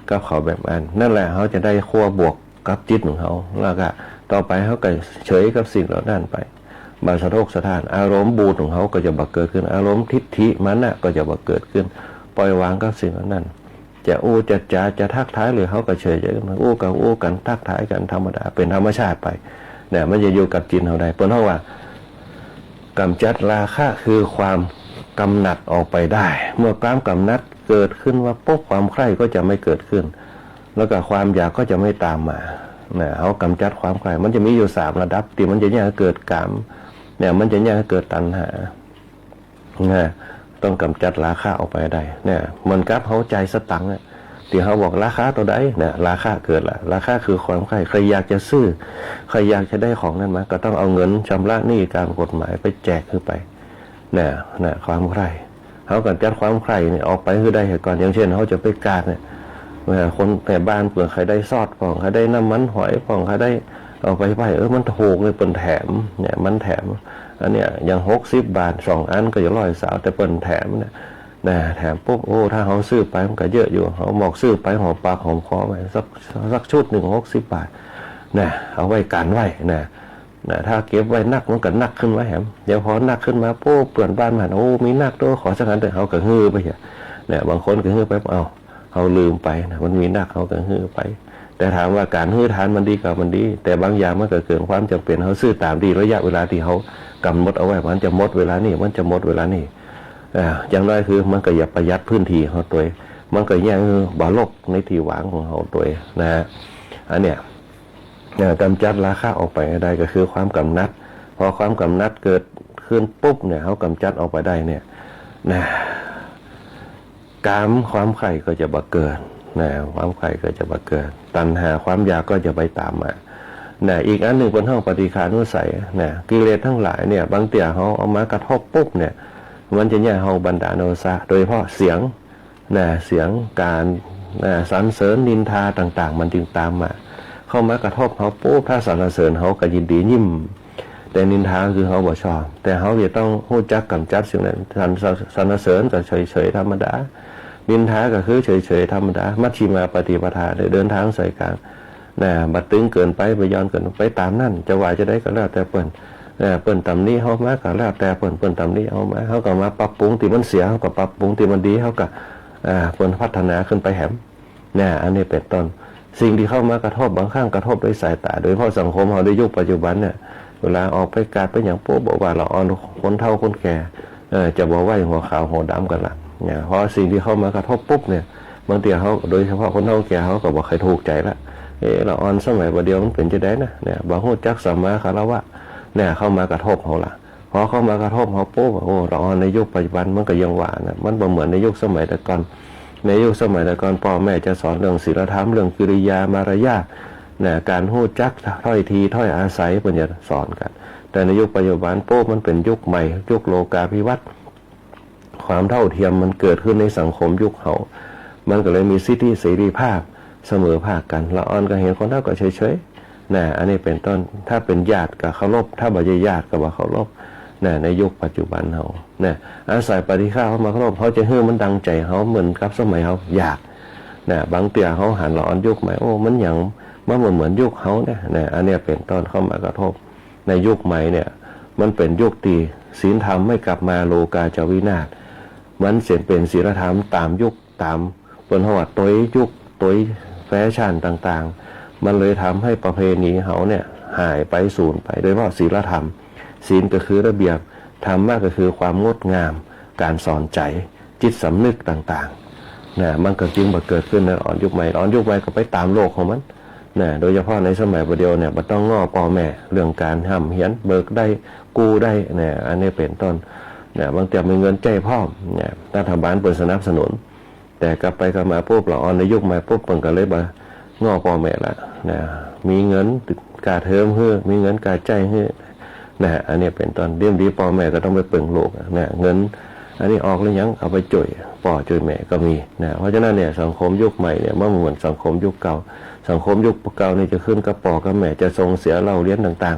กับเขาแบบนั้นนั่นแหละเขาจะได้ขั้วบวกกับจิตของเขาแล้วก็ต่อไปเขาก็เฉยกับสิ่งเหล่านั้นไปบาสะทกสะท้านอารมณ์บูดของเขาก็จะบักเกิดขึ้นอารมณ์ทิฏฐิมันน่ะก็จะบักเกิดขึ้นปล่อยวางกับสิ่งเหล่านั้นจะอู้จะทักท้ายหรือเขาก็เฉยกันอู้กันทักท้ายกันธรรมดาเป็นธรรมชาติไปเนี่ยมันจะอยู่กับจิตเขาได้เพราะเพราะว่ากำจัดราคะคือความกำหนัดออกไปได้เมื่อความกำหนัดเกิดขึ้นว่าปุ๊บความใคร่ก็จะไม่เกิดขึ้นแล้วก็ความอยากก็จะไม่ตามมาเนี่ยเขากำจัดความใคร่มันจะมีอยู่3ระดับที่มันจะแยกเกิดกามเนี่ยมันจะแยกเกิดตัณหาเนี่ยต้องกำจัดราคะออกไปได้เนี่ยมันกับเขาใจสตังค์เนี่ยที่เขาบอกราคาตัวใดเนี่ยราคาเกิดละราคาคือความใคร่ใครอยากจะซื้อใครอยากจะได้ของนั้นมาก็ต้องเอาเงินชำระหนี้ตามกฎหมายไปแจกขึ้นไปเนี่ยความใคร่เขากำจัดความใคร่เนี่ยออกไปคือได้เหตุก่อนอย่างเช่นเขาจะไปกาดเนี่ยคนแต่บ้านเปลือกใครได้ซอดป่องใครได้น้ำมันหอยป่องใครได้เอาไปมันถูกเลยเป็นแถมเนี่ยมันแถมอันเนี้ยอย่าง60 บาท2 อันก็จะ100 แต่เป็นแถมเนี่ยแถมปุ๊บโอ้ถ้าเขาซื้อไปมันก็เยอะอยู่เขาบอกซื้อไปหอมปากหอมคอไปสักชุดหนึ่ง60 บาทเนี่ยเอาไว้กันไว้เนี่ยถ้าเก็บไว้นักมันก็นักขึ้นไว้แหมเดี๋ยวพอนักขึ้นมาปุ๊บเปลี่ยนบ้านมาโอ้มีนักด้วยขอสักอันแต่เขาก็ฮือไปเนี่ยบางคนก็ฮือไปเขาลืมไปนะมันมีนักเขาก็ฮือไปแต่ถามว่าการฮือทานมันดีกับมันดีแต่บางอย่างมันก็เกิดความจำเป็นเขาซื้อตามดีระยะเวลาที่เขากำหนดเอาไว้มันจะหมดเวลานี่มันจะหมดเวลานี่อย่างน้อยคือมันก็อย่าประหยัดพื้นที่เขาตัวมันก็ยังบ่ลกในที่หวางของเขาตัวนะอันเนี้ยกำจัดราคะออกไปได้ก็คือความกำหนัดพอความกำหนัดเกิดขึ้นปุ๊บเนี่ยเขากำจัดออกไปได้เนี่ยนะกามความใคร่ก็จะบังเกิดนะความใคร่ก็จะบังเกิดตัณหาความอยากก็จะไปตามมา นะอีกอันหนึ่งเป็นห้องปฏิฆานุสัยนะกิเลสทั้งหลายเนี่ยบางเตี่ยเขาเอามากระทบปุ๊บเนี่ยมันจะแย่เขาบันดาลโนซะโดยเฉพาะเสียงนะเสียงการสรรเสริญนินทาต่างๆมันจึงตามมาเข้ามากระทบเขาปุ๊บถ้าสรรเสริญเขาก็ยินดียิ้มแต่นินทาคือเขาบ่ชอบแต่เขาจะต้องรู้จักกำจัดสิ่งนั้นสรรเสริญก็เฉยๆธรรมดานินทาก็คือเฉยๆธรรมดามัชฌิมาปฏิปทาเดินทางสายกลางนะบัดตึงเกินไปไปย้อนเกินไปตามนั่นจะว่าจะได้ก็แล้วแต่เปิ้นเปิ้นตำนี้เขามาก็แล้วแต่เปิ้นตำนี้เอามาเขาก็มาปรับปรุงที่มันเสียเขาก็ปรับปรุงที่มันดีเขาก็เปิ้นพัฒนาขึ้นไปแหมนะอันนี้เป็นต้นสิ่งที่เข้ามากระทบบางครั้งกระทบด้วยสายตาโดยเฉพาะสังคมเราในยุคปัจจุบันเนี่ยเวลาออกไปการไปอย่างโป๊บอกว่าเราอ่อนคนเฒ่าคนแก่จะบอกว่าหัวขาวหัวดำกันละเนี่ยเพราะสิ่งที่เข้ามากระทบปุ๊บเนี่ยบางทีเขาโดยเฉพาะคนเฒ่าแก่เขาก็บอกใครถูกใจละเราอ่อนสมัยประเดียวมันเป็นจะได้นะเนี่ยบางหูจักสัมมาคารวะเนี่ยเข้ามากระทบเขาละพอเข้ามากระทบเขาปุ๊บโอ้เราอ่อนในยุคปัจจุบันมันก็ยังหวานนะมันเหมือนในยุคสมัยแต่ก่อนในยุคสมัยแต่ก่อนพ่อแม่จะสอนเรื่องศีลธรรมเรื่องกิริยามารยาทเนี่ยการหูจักถ้อยทีถ้อยอาศัยเป็นจะสอนกันแต่ในยุคปัจจุบันปุ๊บมันเป็นยุคใหม่ยุคโลกาภิวัตน์ความเท่าเทียมมันเกิดขึ้นในสังคมยุคเขามันก็เลยมีสิทธิเสรีภาพเสมอภาคกันละอ่อนก็เห็นคนเท่าก็เฉยๆนะอันนี้เป็นต้นถ้าเป็นญาติก็เคารพถ้าบ่ใช่ญาติก็บ่เคารพนะในยุคปัจจุบันเขานะอาศัยปฏิฆาเขามาเคารพเขาจะให้มันดังใจเขาเหมือนกับสมัยเขาอยากนะบางเตี่ยเขาหันละอ่อนยุคใหม่โอ้มันอย่างมันเหมือนยุคเขาเนี่ยนะอันนี้เป็นต้นเข้ามากระทบในยุคใหม่เนี่ยมันเป็นยุคที่ศีลธรรมไม่กลับมาโลกาจะวินาศมันเสียเป็นศีลธรรมตามยุคตามบนหัวตัวยุคตัวแฟชั่นต่างๆมันเลยทำให้ประเพณีเขาเนี่ยหายไปสูญไปโดยเฉพาะศีลธรรมศีลก็คือระเบียบธรรมะก็คือความงดงามการสอนใจจิตสำนึกต่างๆนะมันก็จึงมาเกิดขึ้นในอ่อนยุคใหม่อ่อนยุคใหม่ก็ไปตามโลกของมันนะโดยเฉพาะในสมัยประเดียวเนี่ยมันต้องง้อพ่อแม่เรื่องการห้ำเหียนเบิกได้กู้ได้เนี่ยอันนี้เป็นต้นเนี่ยบางทีมีเงินใจพ่อเนี่ยรัฐบาลเปิดสนับสนุนแต่กลับไปกลับมาปุ๊บเราอ่อนในยุคใหม่ปุ๊บมันก็เลยมาง้อพ่อแม่ละนะมีเงินกาเทอมเฮือมีเงินกาใจเฮือนะอันนี้เป็นต้นเรื่องดีพ่อแม่ก็ต้องไปเปิ่งโลกนะเงินอันนี้ออกแล้วยังเอาไปจ่วยป่อจ่วยแม่ก็มีนะเพราะฉะนั้นเนี่ยสังคมยุคใหม่เนี่ยมันเหมือนสังคมยุคเก่าสังคมยุคเก่านี่จะขึ้นกับป่อกับแม่จะส่งเสียเล่าเลี้ยงต่าง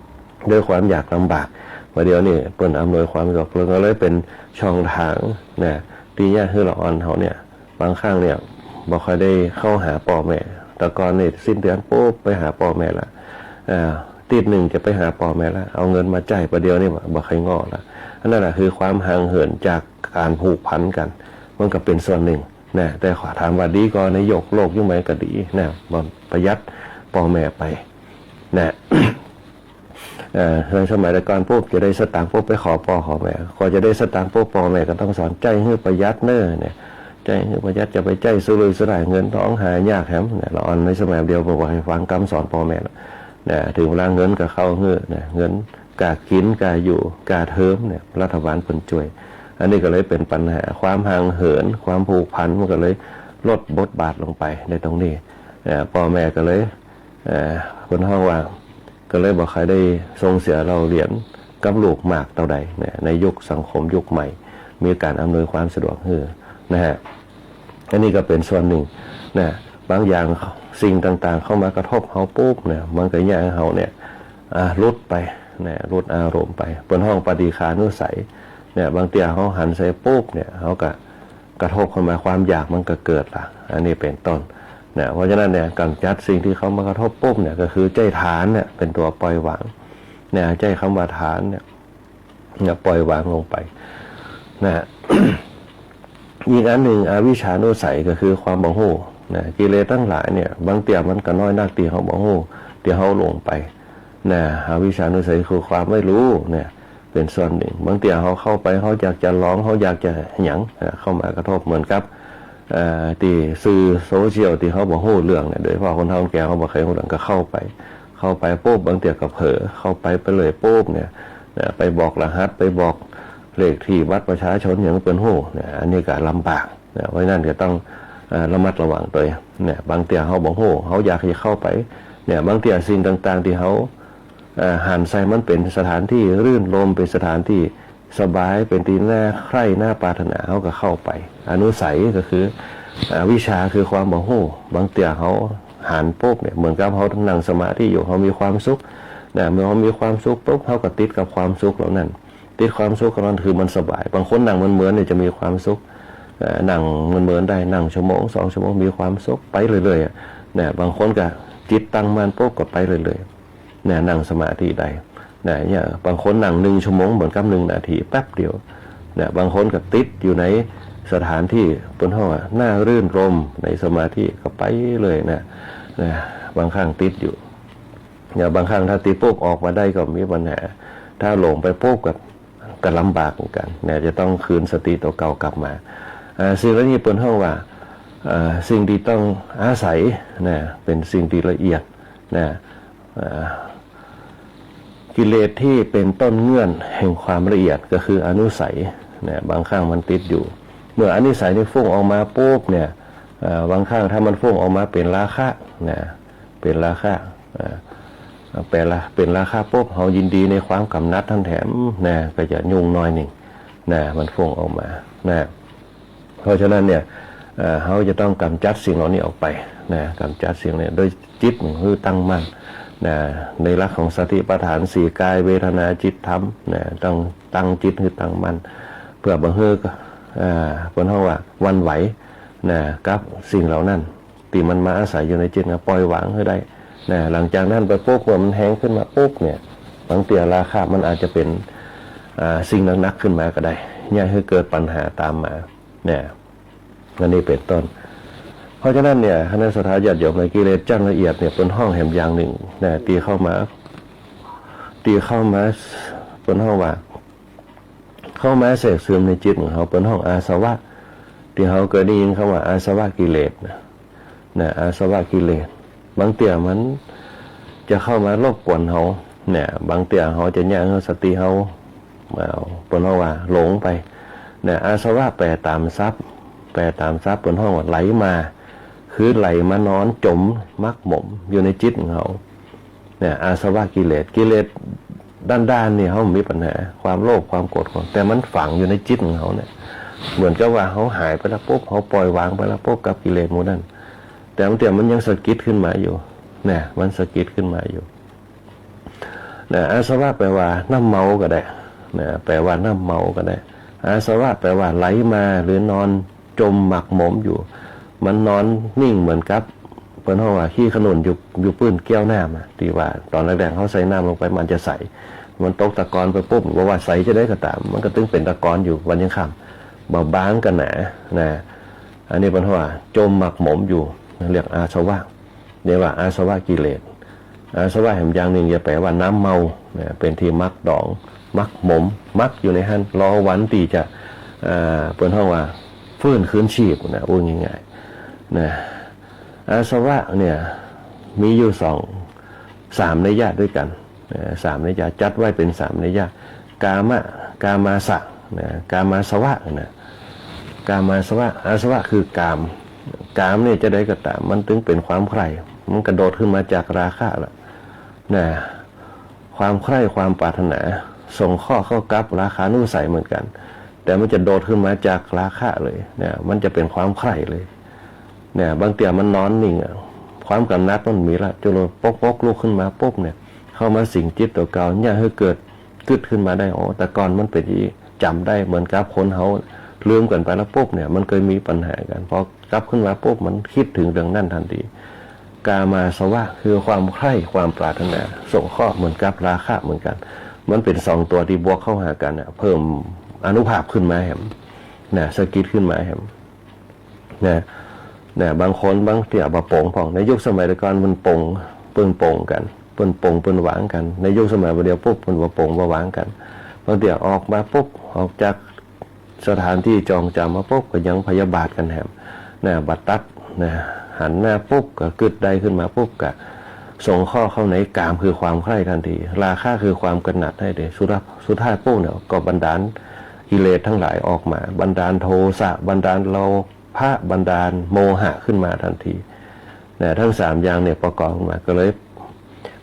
ๆด้วยความอยากลำบากประเดี๋ยวนี้เปิ่นอำนวยความสะดวกก็เลยเป็นช่องทางนะที่ญาติคือเราอ่อนเขาเนี่ยบางครั้งเนี่ยบ่ค่อยได้เข้าหาพ่อแม่แต่ก่อนนี่สิ้นเดือนปุ๊บไปหาพ่อแม่ละติดหนึ่งจะไปหาพ่อแม่ละเอาเงินมาจ่ายประเดี๋ยวนี่บ่ค่อยง้อละนั่นแหละคือความห่างเหินจากการผูกพันกันมันก็เป็นส่วนหนึ่งนะแต่ขอถามว่าดีก็ในโลกยุ่งไหมก็ดีนะบ่ประหยัดพ่อแม่ไปนะในสมัยแต่ก่อนปุ๊บจะได้สตางค์ปุ๊บไปขอพ่อขอแม่ก็จะได้สตางค์ปุ๊บพ่อแม่ก็ต้องสอนใจให้ประหยัดเน้อเนี่ยใจให้ประหยัดจะไปใจสุรุ่ยสุร่ายเงินท้องหายากแถมเนี่ยเราอ่อนในสมัยเดียวบอกว่าให้ฟังคำสอนพ่อแม่เนี่ยถึงเวลาเงินก็เข้าเฮือเนี่ยเงินกากินกาอยู่กาเทิมเนี่ยรัฐบาลผลช่วยอันนี้ก็เลยเป็นปัญหาความห่างเหินความผูกพันมันก็เลยลดบทบาทลงไปในตรงนี้พ่อแม่ก็เลยคนห้องว่าก็เลยบอกใครได้ทรงเสียเราเหรียญกับลูกมากเท่าใดเนี่ยในยุคสังคมยุคใหม่มีการอำนวยความสะดวกนะฮะอันนี้ก็เป็นส่วนหนึ่งนะบางอย่างสิ่งต่างๆเข้ามากระทบเขาปุ๊บเนี่ยมันก็ย่างเขาเนี่ยลดไปเนี่ยลดอารมณ์ไปบนห้องปฏิฆานุสัยเนี่ยบางทีเขาหันใส่ปุ๊บเนี่ยเขาก็กระทบเข้ามาความอยากมันก็เกิดละอันนี้เป็นต้นเนี่ยเพราะฉะนั้นเนี่ยการจัดสิ่งที่เขามากระทบปุ๊บเนี่ยก็คือใจฐานเนี่ยเป็นตัวปล่อยวางเนี่ยใจคำว่าฐานเนี่ยปล่อยวางลงไปนะ อีกอันหนึ่งอวิชชานุสัยก็คือความบ่ฮู้นะกิเลสทั้งหลายเนี่ยบางเตี่ยมันก็น้อยนักตีเขาบ่ฮู้ที่เขาลงไปนะอวิชชานุสัยคือความไม่รู้เนี่ยเป็นส่วนหนึ่งบางเตี่ยเขาเข้าไปเขาอยากจะร้องเขาอยากจะหยังเข้ามากระทบเหมือนกับที่สื่อโซเชียลที่เขาบอกฮู้เรื่องเนี่ยโดยเฉพาะคนเฒ่าแก่เขาบอกใครฮู้เรื่องก็เข้าไปปุ๊บบางเตี่ยก็เผลอเข้าไปเลยปุ๊บเนี่ยไปบอกรหัสไปบอกเลขที่บัตรประชาชนอย่างเป็นหูเนี่ยอันนี้ก็ลำบากเพราะนั้นก็ต้องระมัดระวังตัวเนี่ยบางเตี่ยเขาบอกหูเขาอยากจะเข้าไป เนี่ยบางทีสิ่งต่างๆที่เขาหันใส่มันเป็นสถานที่รื่นรมเป็นสถานที่สบายเป็นที่น่าใคร่น่าปรารถนาเขาก็เข้าไปอนุสัยก็คือวิชาคือความบ่ฮู้บางเตี่ยเขาหันปุ๊บเนี่ยเหมือนกับเขานั่งสมาธิอยู่เขามีความสุขนะเมื่อเขามีความสุขปุ๊บเขาก็ติดกับความสุขเหล่านั้นติดความสุขเหล่านั้นคือมันสบายบางคนนั่งเหมือนเนี่ยจะมีความสุขนั่งเหมือนได้นั่งชั่วโมง2 ชั่วโมงมีความสุขไปเรื่อยๆเนี่ยบางคนก็จิตตั้งมั่นปุ๊บก็ไปเรื่อยๆเนี่ยนั่งสมาธิได้เนี่ยบางคนนั่ง1 ชั่วโมงเหมือนกับ1 นาทีแป๊บเดียวเนี่ยบางคนก็ติดอยู่ในสถานที่บนห้องน่ารื่นรมในสมาธิก็ไปเลยนะบางครั้งติดอยู่เนี่ยบางครั้งถ้าติดปุ๊บออกมาได้ก็มีปัญหาถ้าหลงไปปุ๊บก็ลำบากเหมือนกันเนี่ยจะต้องคืนสติตัวเก่ากลับมาสิ่งเหล่านี้เป็นห้องว่าสิ่งที่ต้องอาศัยนะเป็นสิ่งที่ละเอียดนะกิเลสที่เป็นต้นเงื่อนแห่งความละเอียดก็คืออนุสัยนะบางครั้งมันติดอยู่เมื่ออนุสัยนี่ฟุ้งออกมาปุ๊บเนี่ยบางครั้งถ้ามันฟุ้งออกมาเป็นราคะนะเป็นราคะเป็นราคาปุ๊บเขายินดีในความกำนัดท่านแถมนะก็จะยุ่งน้อยหนึ่งนะมันฟุ้งออกมานะเพราะฉะนั้นเนี่ยเขาจะต้องกำจัดสิ่งเหล่านี้ออกไปนะกำจัดสิ่งนี้โดยจิตคือตั้งมั่นนะในหลักของสติปัฏฐาน4กายเวทนาจิตธรรมนะต้องตั้งจิตคือตั้งมั่นเพื่อบังเฮิกบนห้องว่าวันไหวนะกับสิ่งเหล่านั้นที่มันมาอาศัยอยู่ในจิตนะปล่อยวางให้ได้นะหลังจากนั้นไปปุ๊บเมื่อมันแห้งขึ้นมาปุ๊บเนี่ยบางเตี่ยราคามันอาจจะเป็นสิ่งนักขึ้นมาก็ได้เนี่ยคือเกิดปัญหาตามมาเนี่ยนั่นนี่เป็นต้นเพราะฉะนั้นเนี่ยคณะสัตยาติโยมในกิเลสจังละเอียดเนี่ยเป็นห้องแห่งอย่างหนึ่งนะตีเข้ามาเป็นห้องว่าเข้ามาเสกซึมในจิตของเขาเป็นห้องอาสวะที่เขาเคยได้ยินคำว่าอาสวะกิเลสนะอาสวะกิเลสบางเตี่ยมันจะเข้ามารบกวนเขาเนี่ยบางเตี่ยเขาจะย่างสติเขาเป็นห้องว่าหลงไปเนี่ยอาสวะแปรตามทรัพย์เป็นห้องว่าไหลมาคือไหลมานอนจมมักหมมอยู่ในจิตของเขาเนี่ยอาสวะกิเลสด้านนี่เขามีปัญหาความโลภความโกรธแต่มันฝังอยู่ในจิตของเขาเนี่ยเหมือนกับว่าเขาหายไปแล้วปุ๊บเขาปล่อยวางไปแล้วปุ๊บกับกิเลสหมดนั่นแต่บางทีมันยังสะกิดขึ้นมาอยู่เนี่ยมันสะกิดขึ้นมาอยู่เนี่ยอาสวะแปลว่าน้ำเมาก็ได้เนี่ยแปลว่าน้ำเมาก็ได้อาสวะแปลว่าไหลมาหรือนอนจมหมักหมมอยู่มันนอนนิ่งเหมือนกับเป็นห้องว่าขี้ขนุนอยู่ปื้นแก้วน้ำที่ว่าตอนแรกๆเขาใส่น้ำลงไปมันจะใสมันตกตะกอนไปปุ๊บว่าใสจะได้ก็ตามมันก็ตึงเป็นตะกอนอยู่วันยังค่ำบาบางกันหนานะอันนี้เป็นห้องว่าจมหมักหมมอยู่เรียกอาสวะเรียกว่าอาสวะกิเลสอาสวะแห่งอย่างหนึ่งจะแปลว่าน้ำเมาเป็นที่มักดองมักหมมมักอยู่ในหันรอวันตีจะเป็นห้องว่าฟื้นคืนชีพนะพูดง่ายๆนะอาสวะเนี่ยมีอยู่3 นัยยะด้วยกัน3 นัยยะจัดไว้เป็น3 นัยยะกามาสะนะกามาสวะนะกามาสวะอาสวะคือกามเนี่ยจะได้ก็ตามมันถึงเป็นความใคร่มันกระโดดขึ้นมาจากราคะละนะความใคร่ความปรารถนาส่งข้อเข้ากับราคานุสัยเหมือนกันแต่มันจะโดดขึ้นมาจากราคะเลยเนี่ยมันจะเป็นความใคร่เลยเนี่ยบางเตี่ยมันนอนนิ่งความกำนัดมันมีละจนปกลุกขึ้นมาปุ๊บเนี่ยเข้ามาสิงจิตตัวเก่าเนี่ยให้เกิดกึดขึ้นมาได้แต่ก่อนมันเป็นที่จำได้เหมือนกับคนเขาลืมกันไปแล้วปุ๊บเนี่ยมันเคยมีปัญหากันพอกลับขึ้นมาปุ๊บมันคิดถึงเรื่องนั้นทันทีกามาสวะคือความใคร่ความปรารถนาส่งข้อเหมือนกับราคะเหมือนกันมันเป็น2 ตัวที่บวกเข้าหากันเพิ่มอนุภาพขึ้นมาแหมเนี่ยสกิดขึ้นมาแหมเนี่ยบางคนบางเตี่ยบะโป่งผ่องในยุคสมัยก่อนมันโป่งเปิ้นโป่งกันเปิ้นโป่งเปิ้นหวางกันในยุคสมัยเดียวปุ๊บเปิ้นบะโป่งบะหวางกันบางเตี่ยออกมาปุ๊บออกจากสถานที่จองจำมาปุ๊บก็ยังพยาบาทกันแหมเนี่ยบัดตัดเนี่ยหันหน้าปุ๊บก็กึดได้ขึ้นมาปุ๊บก็ส่งข้อเข้าในกามคือความใคร่ทันทีราคะคือความกำหนัดให้เลยสุดท้ายปุ๊บเนี่ยก็บันดาลกิเลสทั้งหลายออกมาบันดาลโทสะบันดาลเราพระบันดาลโมหะขึ้นมาทันทีเนี่ยทั้ง3 อย่างเนี่ยประกอบขึ้นมาก็เลย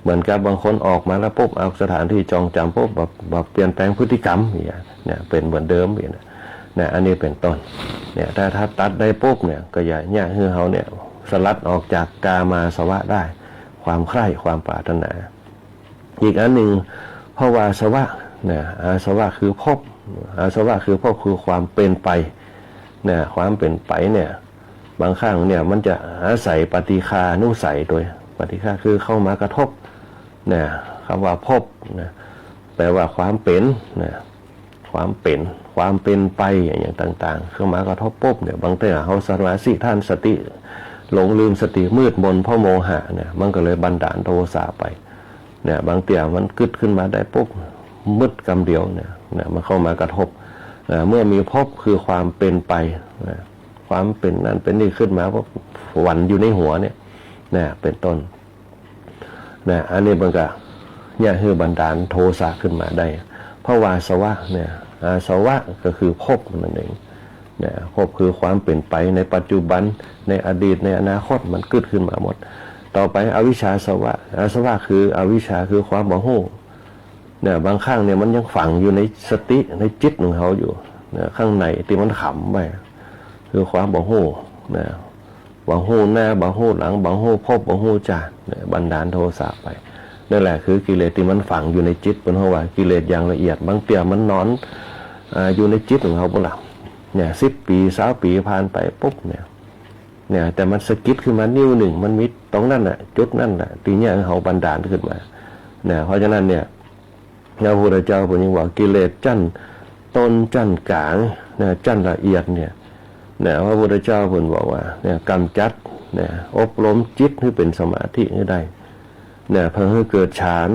เหมือนกับบางคนออกมาแล้วปุ๊บเอาสถานที่จองจำปุ๊บแบบเปลี่ยนแปลงพฤติกรรมเนี่ยเป็นเหมือนเดิมเนี่ยอันนี้เป็นต้นเนี่ยถ้าตัดได้ปุ๊บเนี่ยก็อย่าเนี่ยคือเขาเนี่ยสลัดออกจากกามาสวะได้ความใคร่ความปรารถนาอีกอันหนึ่งภวาสวะเนี่ยอาสวะคือภพอาสวะคือภพคือความเป็นไปเนี่ยความเป็นไปเนี่ยบางครั้งเนี่ยมันจะอาศัยปฏิฆานุสัยโดยปฏิฆาคือเข้ามากระทบเนี่ยคำว่าภพนะแปลว่าความเป็นนะความเป็นไปอย่างต่างๆเข้ามากระทบปุ๊บเนี่ยบางทีเขาสมาธิท่านสติหลงลืมสติมืดมนเพราะโมหะเนี่ยมันก็เลยบันดาลโทสะไปเนี่ยบางเตี่ยมันกึดขึ้นมาได้ปุ๊บมืดกำเดียวเนี่ยมันเข้ามากระทบเมื่อมีภพคือความเป็นไปความเป็นนั่นเป็นนี่ขึ้นมาปุ๊บหวั่นอยู่ในหัวเนี่ยเป็นต้นอันนี้มันก็เนี่ยคือบันดาลโทสะขึ้นมาได้เพราะว่าสวะเนี่ยอาสวะก็คือภพนั่นเองภพคือความเปลี่ยนไปในปัจจุบันในอดีตในอนาคตมันเกิดขึ้นมาหมดต่อไปอวิชชาสวะอาสวะคืออวิชชาคือความบ่ฮู้เนี่ยบางครั้งเนี่ยมันยังฝังอยู่ในสติในจิตของเขาอยู่ข้างในที่มันขำไปคือความบ่ฮู้บ่ฮู้หน้าบ่ฮู้หลังบ่ฮู้พบบ่ฮู้จาบันดาลโทสะไปนั่นแหละคือกิเลสที่มันฝังอยู่ในจิตเป็นเพราะว่ากิเลสอย่างละเอียดบางเตี่ยมันนอนอยู่ในจิตของเขาบ่ล่ะเนี่ย10 ปี20 ปีผ่านไปปุ๊บเนี่ยแต่มันสะกิดขึ้นมานิ้วหนึ่งมันมิดตรงนั้นแหละจุดนั่นแหละทีเนี้ยเขาบันดาลขึ้นมาเนี่ยเพราะฉะนั้นเนี่ยพระพุทธเจ้าผมยังบอกกิเลสจั่นต้นจั่นกลางเนี่ยจั่นละเอียดเนี่ยพระพุทธเจ้าผมบอกว่าเนี่ยกำจัดเนี่ยอบรมจิตให้เป็นสมาธิให้ได้เนี่ยเพื่อให้เกิดฌาน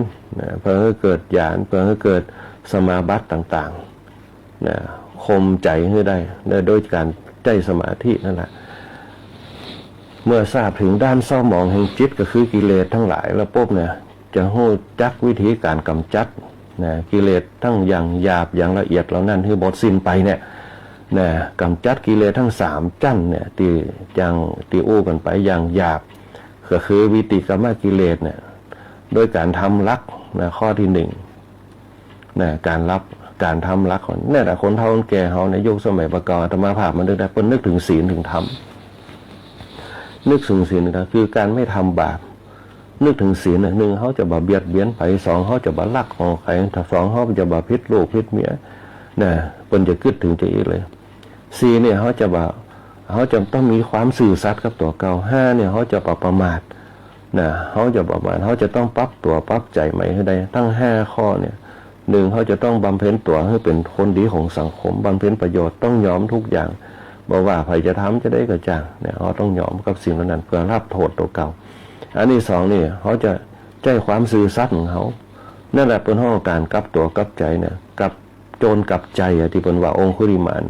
เพื่อให้เกิดญาณเพื่อให้เกิดสมาบัติต่างๆข่มใจให้ได้โดยการใจสมาธินั่นแหละเมื่อทราบถึงด้านเศร้าหมองแห่งจิตก็คือกิเลสทั้งหลายแล้วปุ๊บเนี่ยจะรู้จักวิธีการกำจัดกิเลสทั้งอย่างหยาบอย่างละเอียดเหล่านั้นที่บดสิ้นไปเนี่ยกำจัดกิเลสทั้ง3จั่นเนี่ยที่อู้กันไปอย่างหยาบก็คือวิติกรรมกิเลสเนี่ยโดยการทำลักข้อที่1การทำลักของเนี่ยแต่คนเฒ่าคนแก่เขาในยุคสมัยประกอบธรรมภาพมันได้เพิ่นนึกถึงศีลถึงธรรมนึกถึงศีลนะคือการไม่ทำบาปนึกถึงศีลหนึ่งเขาจะบ่เบียดเบียนไป2เขาจะบ่ลักของใคร2เขาจะบ่พิษลูกพิษเมียเพิ่นจะคิดถึงจะอีกเลย4เนี่ยเขาจะต้องมีความสื่อสัตย์กับตัวเก่า5เนี่ยเขาจะประมาทเขาจะประมาทเขาจะต้องปรับตัวปรับใจใหม่ให้ได้ทั้ง5ข้อเนี่ย1เขาจะต้องบำเพ็ญตัวให้เป็นคนดีของสังคมบำเพ็ญประโยชน์ต้องยอมทุกอย่างบอกว่าใครจะทำจะได้กระจ่างเขาต้องยอมกับสิ่งนั้นเพื่อรับโทษตัวเก่าอันนี้2นี่เขาจะใจความสื่อสัตย์ของเขานั่นแหละเป็นห้องการกลับตัวกลับใจกับโจรกับใจที่เป็นว่าองคุริมาน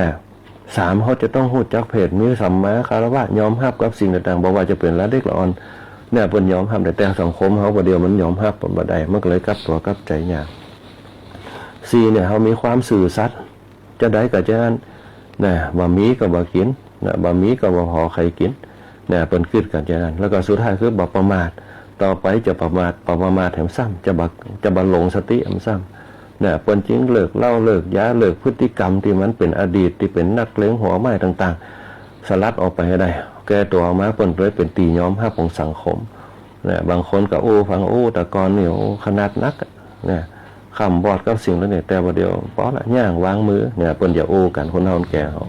3เขาจะต้องรู้จักเพศมีสัมมาคารวะยอมรับกับสิ่งต่างๆบอกว่าจะเป็นละเด็กละอ่อนเป็นยอมรับแต่สังคมเขาประเดี๋ยวมันยอมรับผลบ่ได้มันก็เลยกลับตัวกลับใจยาก4เนี่ยเขามีความสื่อสัตย์จะได้กับจะนั้นบ่มีก็บ่กินบ่มีก็บ่พอใครกินเป็นคิดกันจะนั้นแล้วก็สุดท้ายคือบ่ประมาทต่อไปจะประมาทแถมซ้ำจะบ่หลงสติแถมซ้ำเป็นจริงเลิกเหล้าเลิกยาเลิกพฤติกรรมที่มันเป็นอดีตที่เป็นนักเลงหัวไม้ต่างๆสลัดออกไปให้ได้แก้ตัวมาเพิ่นเลยเป็นตีย้อมภาพของสังคมบางคนก็ฟังแต่ก่อนนี่ขนาดนักคำบอดกับสิ่งแล้วเนี่ยแต่ว่าเดียวป้อละย่างวางมือเพิ่นอย่ากันคนเฒ่าคนแก่เขา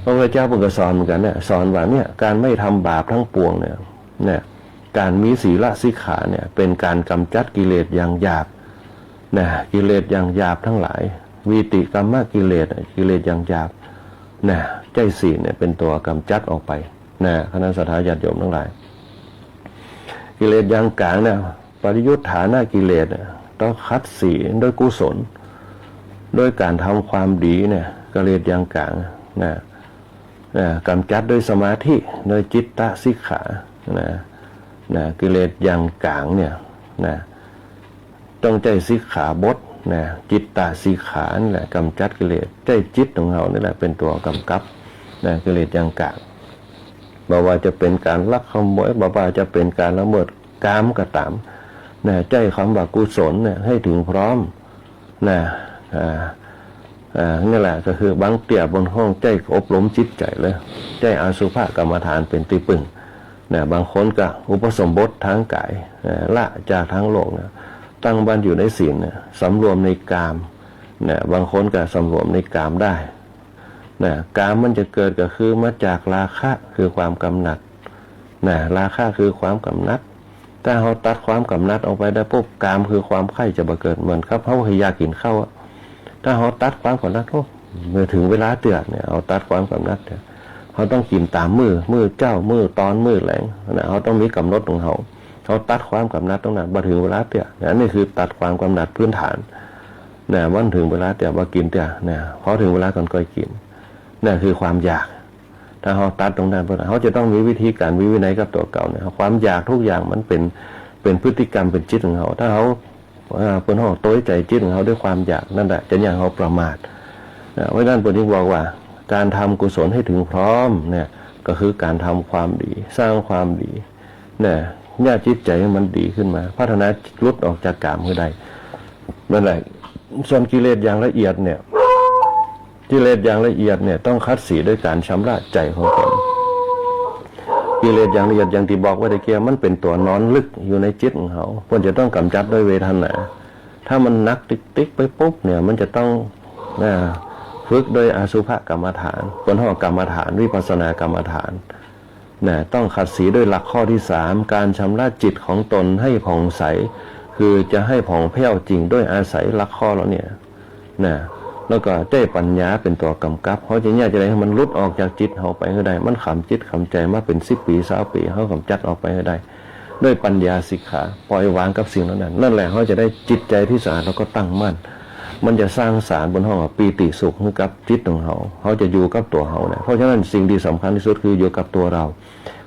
พระพุทธเจ้าเพิ่นก็สอนเหมือนกันสอนว่าการไม่ทำบาปทั้งปวงการมีศีลสิกขาเป็นการกำจัดกิเลสอย่างหยาบกิเลสอย่างหยาบทั้งหลายวิติกรรมกิเลสอย่างหยาบใจศีลเป็นตัวกำจัดออกไปคณะสัตยาญาติโยมทั้งหลายกิเลสอย่างกลางปริยุทธานากิเลสต้องคัดศีลด้วยกุศลด้วยการทำความดีกิเลสอย่างกลางกำจัดด้วยสมาธิด้วยจิตตสิกขากิเลสอย่างกลางต้องใจสิกขาบทจิตตสิกขานี่แหละกำจัดกิเลสใจจิตของเรานี่แหละเป็นตัวกำกับกิเลสอย่างกลางบอกว่าจะเป็นการลักขโมยบอกว่าจะเป็นการละเมิด กามก็ตามนะใจคำว่ากุศลเนี่ยให้ถึงพร้อมนะนี่แหละก็คือบางเตี่ยบนห้องใจอบรมจิตใจเลยใจอสุภกรรมฐานเป็นที่พึ่งนะบางคนก็อุปสมบททางกายละจากทางโลกนะตั้งบ้านอยู่ในศีลเนี่ยสำรวมในกามนะบางคนก็สำรวมในกามได้นะกามมันจะเกิดก็คือมาจากราคะคือความกำหนัดนะราคะคือความกำหนัดถ้าเราตัดความกำหนัดออกไปได้ปุ๊บกามคือความใคร่จะมาเกิดเหมือนครับเขาอยากกินข้าวถ้าเราตัดความกำหนัดเมื่อถึงเวลาเตือนเนี่ยเอาตัดความกำหนัดเนี่ยเขาต้องกินตามมือเจ้ามือตอนมือแหลงนะเขาต้องมีกำหนดของเขาตัดความกำหนัดตรงนั้นมาถึงเวลาเตือนนี่คือตัดความกำหนัดพื้นฐานเนี่ยวันถึงเวลาเตือนมากินเตือนเนี่ยพอถึงเวลาก่อนก็กินนี่คือความอยากถ้าเขาตัดตรงนั้นเขาจะต้องมีวิธีการวินัยกับตัวเก่าเนี่ยความอยากทุกอย่างมันเป็นพฤติกรรมเป็นจิตของเขาถ้าเขาเป็นห้องโต้ใจจิตของเขาด้วยความอยากนั่นแหละจะอย่างเขาประมาทเพราะฉะนั้นผมจึงบอกว่าการทำกุศลให้ถึงพร้อมเนี่ยก็คือการทำความดีสร้างความดีเนี่ยย่าจิตใจมันดีขึ้นมาพัฒนาลุดออกจากกามคือใดนั่นแหละส่วนกิเลสอย่างละเอียดเนี่ยกิเลสอย่างละเอียดเนี่ยต้องคัดสีด้วยการชำระใจของตนกิเลสอย่างละเอียดอย่างที่บอกว่าตะเกียบมันเป็นตัวนอนลึกอยู่ในจิตของเขาควรจะต้องกำจัดด้วยเวทนาถ้ามันนักติ๊กไปปุ๊บเนี่ยมันจะต้องฝึกโดยอสุภกรรมฐานบนห้องกรรมฐานวิปัสสนากรรมฐานต้องขัดสีด้วยหลักข้อที่3การชำระจิตของตนให้ผ่องใสคือจะให้ผ่องแผ้วจริงด้วยอาศัยหลักข้อแล้วเนี่ยแล้วก็ได้ปัญญาเป็นตัวกำกับเพราะฉะนั้นจะได้ให้มันลุดออกจากจิตเขาไปให้ได้มันขำจิตขำใจมาเป็น10 ปี20 ปีเขากำจัดออกไปให้ได้ด้วยปัญญาสิกขาปล่อยวางกับสิ่งนั้นนั่นแหละเขาจะได้จิตใจที่สะอาดแล้วก็ตั้งมั่นมันจะสร้างสารบนห้องปีติสุขให้กับจิตของเขาจะอยู่กับตัวเขาเนี่ยเพราะฉะนั้นสิ่งที่สำคัญที่สุดคืออยู่กับตัวเรา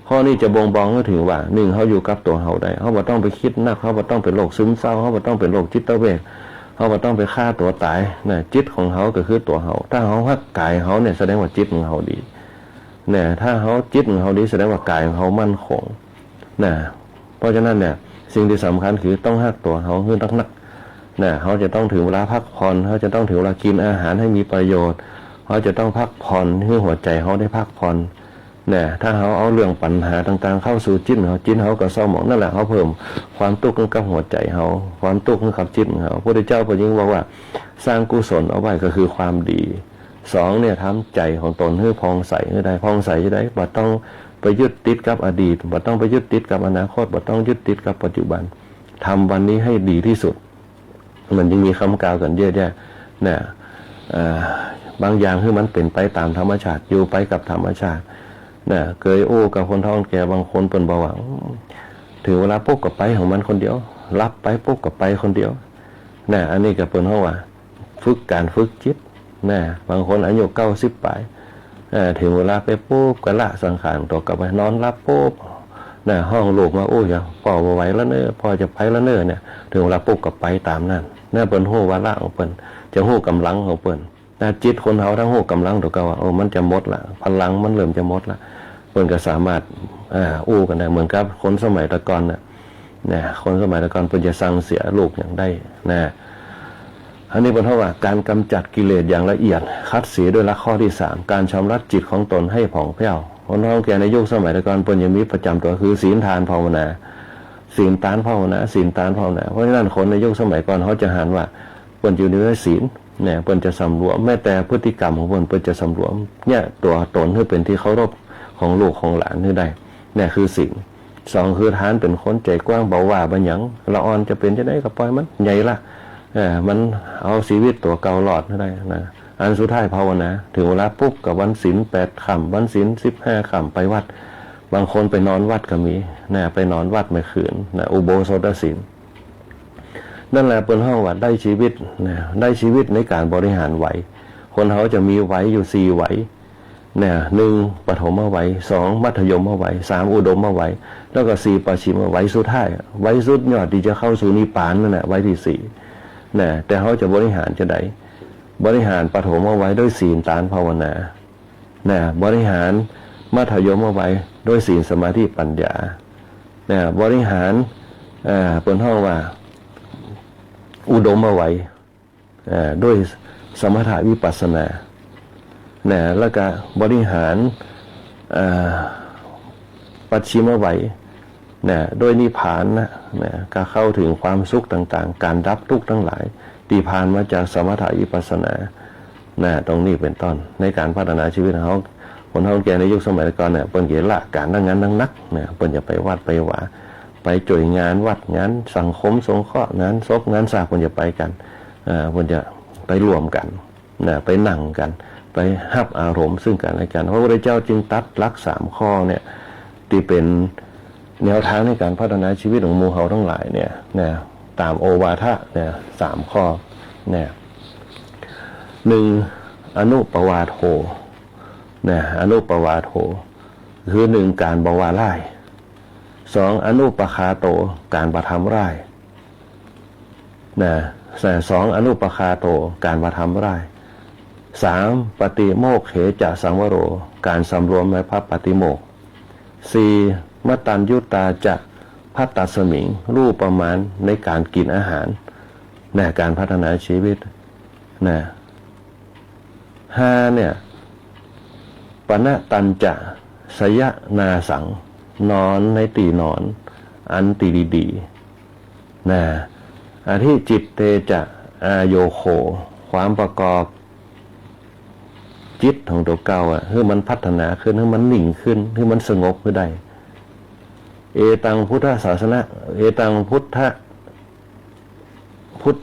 ข้อนี้จะบ่งบอกให้ถึงว่า1เขาอยู่กับตัวเขาได้เขาไม่ต้องไปคิดนักเขาไม่ต้องเป็นโรคซึมเศร้าเขาไม่ต้องเป็นโรคจิตเวชเขาไม่ต้องไปฆ่าตัวตายนะจิตของเขาก็คือตัวเขาถ้าเขาฮักกายเขาเนี่ยแสดงว่าจิตของเขาดีเนี่ยถ้าเขาจิตของเขาดีแสดงว่ากายของเขามั่นคงนะเพราะฉะนั้นเนี่ยสิ่งที่สำคัญคือต้องฮักตัวเขาคือนักเขาจะต้องถึงเวลาพักผ่อนเขาจะต้องถึงเวลากินอาหารให้มีประโยชน์เขาจะต้องพักผ่อนให้หัวใจเขาได้พักผ่อนถ้าเขาเอาเรื่องปัญหาต่างๆเข้าสู่จิตเขาก็เศร้าหมองนั่นแหละเขาเพิ่มความทุกข์ให้กับหัวใจเขาความทุกข์ให้กับจิตเขาพระพุทธเจ้าพระยิ่งบอกว่าสร้างกุศลเอาไว้ก็คือความดี2เนี่ยทำใจของตนให้พองใสให้ได้พองใสจะได้บ่ต้องไปยึดติดกับอดีตบ่ต้องไปยึดติดกับอนาคตบ่ต้องยึดติดกับปัจจุบันทำวันนี้ให้ดีที่สุดมันยังมีคำกล่าวกันเยอะแยะบางอย่างคือมันเป็นไปตามธรรมชาติอยู่ไปกับธรรมชาติเคยกับคนท้องแก่บางคนเป็นบ่หวังถึงเวลาปุ๊บกับไปของมันคนเดียวรับไปปุ๊บกับไปคนเดียวอันนี้กับเป็นเพราะว่าฝึกการฝึกจิตบางคนอายุ90 ปีถึงเวลาไปปุ๊บก็ละสังขารตัวกลับไปนอนรับปุ๊บห้องลูกมาอย่างพ่อไหวแล้วเนอะพ่อจะไปแล้วเนอะเนี่ยถึงเวลาปุ๊บกับไปตามนั้นเป็นหู้วาระของเปิ้นจะหู้กำลังของเปิ้นจิตคนเขาทั้งหู้กำลังตัวเก่ามันจะหมดละพลังมันเริ่มจะหมดละเปิ้นก็สามารถกันได้เหมือนกับคนสมัยตะก่อนคนสมัยตะก่อนเปิ้นจะสั่งเสียลูกอย่างได้อันนี้เป็นเพราะว่าการกำจัดกิเลสอย่างละเอียดคัดสีด้วยหลักข้อที่3การชำระจิตของตนให้ผ่องแผ้วคนท้องแก่ในยุคสมัยตะก่อนเปิ้นยังมีประจำตัวคือศีลทานภาวนาศีลทานภาวนาศีลทานภาวนาเพราะฉะนั้นคนในยุคสมัยก่อนเขาจะหันว่าเปิ้นอยู่ในศีลเปิ้นจะสำรวมแม้แต่พฤติกรรมของเปิ้นจะสำรวมเนี่ยตัวตนให้เป็นที่เคารพของลูกของหลานให้ได้คือศีล2คือทานเป็นคนใจกว้างเบาหวานบัญญังละอ่อนจะเป็นจะได้ก็ปล่อยมันใหญ่ละมันเอาชีวิตตัวเก่าหลอดให้ได้อันสุดท้ายภาวนาถึงเวลาปุ๊บกับวันศีล8 ค่ำวันศีล15 ค่ำไปวัดบางคนไปนอนวัดก็มีไปนอนวัดไม่คืนอุโบสถศีลนั่นแหละเป็นห้องว่าได้ชีวิตได้ชีวิตในการบริหารไหวคนเขาจะมีไหวอยู่4ไหว1ปฐมไหว2มัธยมไหว3อุดมไหวแล้วก็4ปัจฉิมไหวสุดท้ายไหวสุดยอดที่จะเข้าสู่นิพพานนั่นแหละไหวที่4แต่เขาจะบริหารจะได้บริหารปฐมไหวด้วยศีลทานภาวนาบริหารมัธยมไหวด้วยศีลสมาธิปัญญาบริหาร เปิ้นเฮาว่าอุดมเอาไว้ด้วยสมถะวิปัสสนาแล้วก็บริหารปัจฉิมไว้โดยนิพพานก็เข้าถึงความสุขต่างๆการดับทุกข์ทั้งหลายที่ผ่านมาจากสมถะวิปัสสนาตรงนี้เป็นต้นในการพัฒนาชีวิตของเขาคนเฮาแก่ในยุคสมัยก่อนเปิ้นเกละการนั่งงานนั่งนักเปิ้นจะไปวัดไปหวาไปจ่วยงานวัดงานสังคมสงเคราะห์งานศพงานศาสตร์เปิ้นจะไปกันเปิ้นจะไปรวมกันไปนั่งกันไปรับอารมณ์ซึ่งกันและกันพระพุทธเจ้าจึงตัดหลัก3ข้อที่เป็นแนวทางในการพัฒนาชีวิตของหมู่เฮาทั้งหลายตามโอวาทะ3ข้อ1อนุปวาโทอนุปวาโทคือ1การบ่ว่าร้าย2อนุปคาโตการบ่ทำร้าย2อนุปคาโตการบ่ทำร้าย3ปฏิโมกเขจะสังวโรการสำรวมในพระปฏิโมกข์4มตัญยุตาจะพัตตสมิงรู้ประมาณในการกินอาหารการพัฒนาชีวิต5ปณตัญจะสยนาสังนอนในตีนอนอันตีดีๆอธิจิตเตจะอาโยโคความประกอบจิตของตัวเก่าให้มันพัฒนาขึ้นให้มันนิ่งขึ้นให้มันสงบขึ้นได้เอตังพุทธศาสนะเอตังพุท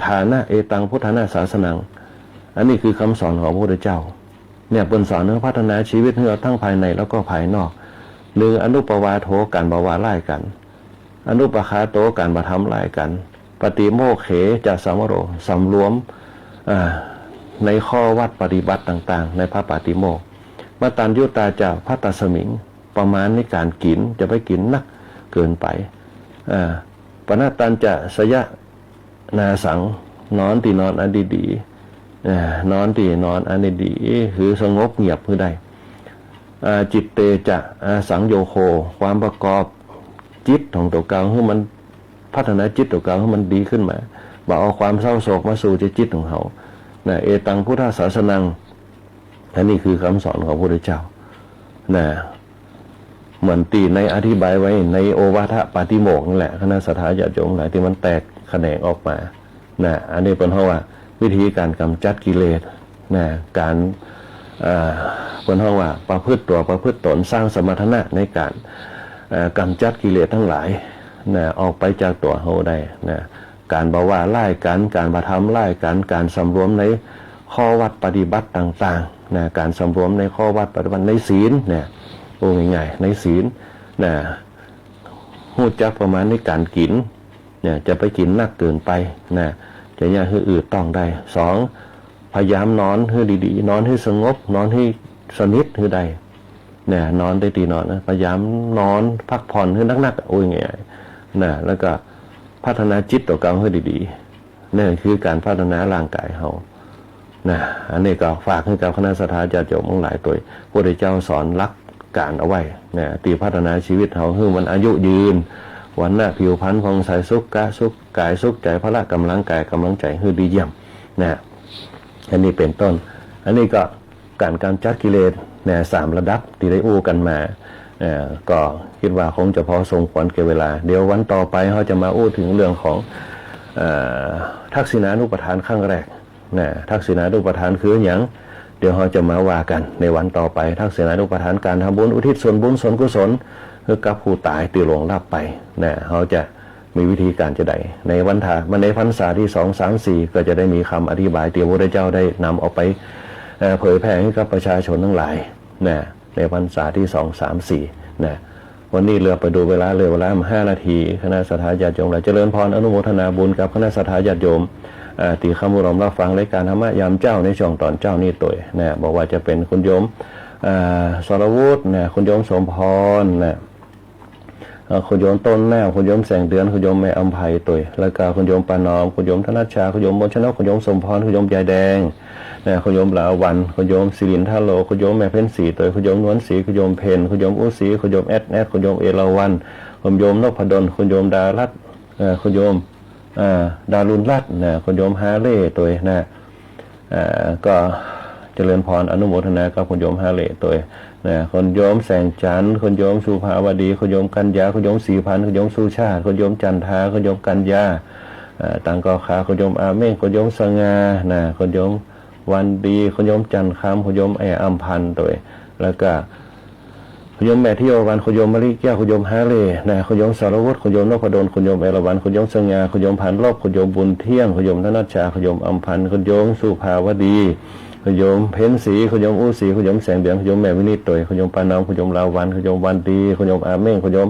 ธานะเอตังพุทธานะศาสนังอันนี้คือคำสอนของพระพุทธเจ้าเปิ้นสอนเรื่องพัฒนาชีวิตให้เราทั้งภายในแล้วก็ภายนอก1อนุปวาโทการบ่ว่าร้ายกันอนุปคาโตการบ่ทำร้ายกันปฏิโมกเขจะสัมวโรสำรวมในข้อวัดปฏิบัติต่างๆในพระปฏิโมกข์มตัญยุตาจะพัตตสมิงประมาณในการกินจะไปกินนักเกินไปปณตัญจะสยนาสังนอนที่นอนอันดีๆนอนที่นอนอันดีๆคือสงบเงียบคือได้จิตเตจะสังโยโคความประกอบจิตของตัวเก่าให้มันพัฒนาจิตตัวเก่าให้มันดีขึ้นมาบ่เอาความเศร้าโศกมาสู่จิตของเขาเอตังพุทธศาสนังอันนี้คือคำสอนของพระพุทธเจ้าเหมือนตีในอธิบายไว้ในโอวาทปาติโมกข์นั่นแหละคณะสัทธาญาติโยมหลายที่มันแตกแขนงออกมาอันนี้เป็นเพราะว่าวิธีการกำจัดกิเลสการเป็นเพราะว่าประพฤติตัวประพฤติตนสร้างสมรรถนะในการกำจัดกิเลสทั้งหลายออกไปจากตัวเฮาได้การบ่ว่าร้ายกันการบ่ทำร้ายกันการสำรวมในข้อวัดปฏิบัติต่างๆการสำรวมในข้อวัดปฏิบัติในศีลโอ้ง่ายๆในศีลฮู้จักประมาณในการกินจะไปกินนักเกินไปจะอย่าให้อืดต้องได้2พยายามนอนให้ดีๆนอนให้สงบนอนให้สนิทให้ได้นอนได้ดีนอนพยายามนอนพักผ่อนให้นักๆโอ้ยง่ายๆแล้วก็พัฒนาจิตตัวเก่าให้ดีๆนั่นคือการพัฒนาร่างกายเฮาอันนี้ก็ฝากให้กับคณะสัทธาญาติโยมทั้งหลายตัวพระพุทธเจ้าสอนหลักการเอาไว้ตีพัฒนาชีวิตเฮาให้มันอายุยืนวันหน้าผิวพรรณผ่องใสสุขกายสุขใจพละกำลังกายกำลังใจให้ดีเยี่ยมอันนี้เป็นต้นอันนี้ก็การกำจัดกิเลส3ระดับที่ได้อู้กันมาก็คิดว่าคงจะพอสมควรแก่เวลาเดี๋ยววันต่อไปเขาจะมาอู้ถึงเรื่องของทักษิณานุปทานขั้งแรกทักษิณานุปทานคืออย่างเดี๋ยวเขาจะมาว่ากันในวันต่อไปทักษิณานุปทานการทำบุญอุทิศส่วนบุญส่วนกุศลคือกับผู้ตายที่หลงลับไปเขาจะมีวิธีการจะได้ในวันถามันในพรรษาที่2 3 4ก็จะได้มีคำอธิบายที่พระพุทธเจ้าได้นำออกไปเผยแผ่ให้กับประชาชนทั้งหลายในพรรษาที่2 3 4วันนี้เหลือไปดูเวลา5 นาทีคณะสัทธาญาติโยมเจริญพรอนุโมทนาบุญกับคณะสัทธาญาติโยมที่เข้ามารับฟังรายการธรรมะยามเจ้าในช่วงตอนเจ้านี่ตัวบอกว่าจะเป็นคุณโยมสรวุฒิคุณโยมสมพรคุณโยมต้นแนวคุณโยมแสงเดือนคุณโยมแม่อำไพตัวแล้วก็คุณโยมปานอมคุณโยมธนชชาคุณโยมบญชนกคุณโยมสมพรคุณโยมยายแดงคุณโยมลาวันคุณโยมศิรินทาโลคุณโยมแม่เพ็ญศรีตัวคุณโยมนวลศรีคุณโยมเพนคุณโยมอุศรีคุณโยมแอดคุณโยมเอราวัณคุณโยมนพดลคุณโยมดารัตน์ คุณโยมดารุณรัตน์นะคุณโยมฮาเล่ตัวนะก็เจริญพรอนุโมทนากับคุณโยมฮาเล่ตัวนะคุณโยมแสงจันทร์คุณโยมสุภาวดีคุณโยมกัญญาคุณโยมศรีพันธ์คุณโยมสุชาติคุณโยมจันทาคุณโยมกัญญาตังกอขาคุณโยมอาเม่งคุณโยมสง่านะคุณโยมวันดีคุณโยมจันทร์คำคุณโยมอัมพันธ์ตัวแล้วก็คุณโยมแม่ที่โยวันคุณโยมมะลิแก้วคุณโยมฮาเล่นะคุณโยมสารวุฒิคุณโยมนพดลคุณโยมเอราวัณคุณโยมสง่าคุณโยมพันลบคุณโยมบุญเที่ยงคุณโยมธนัชชาคุณโยมอัมพันธ์คุณโยมสุภาวดีคุณโยมเพ็ญศรีคุณโยมอู้ศรีคุณโยมแสงเดือนคุณโยมแม่วินิจตัวคุณโยมปานอมคุณโยมลาวันคุณโยมวันดีคุณโยมอาเม่งคุณโยม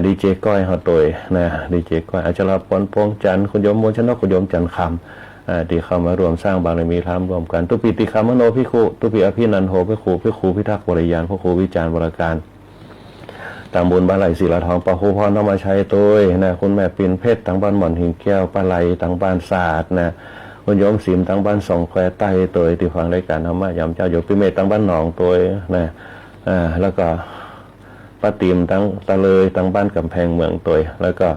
ดีเจก้อยเฮาตัวนะดีเจก้อยอัชราพรพงษ์จันทร์คุณโยมมนชนกคุณโยมจันทร์คำที่เข้ามารวมสร้างบารมีธรรมรวมกันตุปิติคามโนภิกขุตุปิอภินันโหภิกขุภิกขุพิทักษ์วรยานพระครูวิจารณ์วรการตามบุญบ้านไหลศิลาทองปะโคพรนำมาใช้ตัวนะคุณแม่ปิ่นเพชรทางบ้านหม่อนหิงแก้วปลาไหลทางบ้านศาสตร์นะคุณโยมศิมทางบ้านสองแควใต้ตัวที่ฟังรายการธรรมะยามเจ้าอยู่พิเมตทางบ้านหนองตัวนะแล้วก็ป้าติมทั้งตะเลยทางบ้านกำแพงเมืองตัวแล้วก็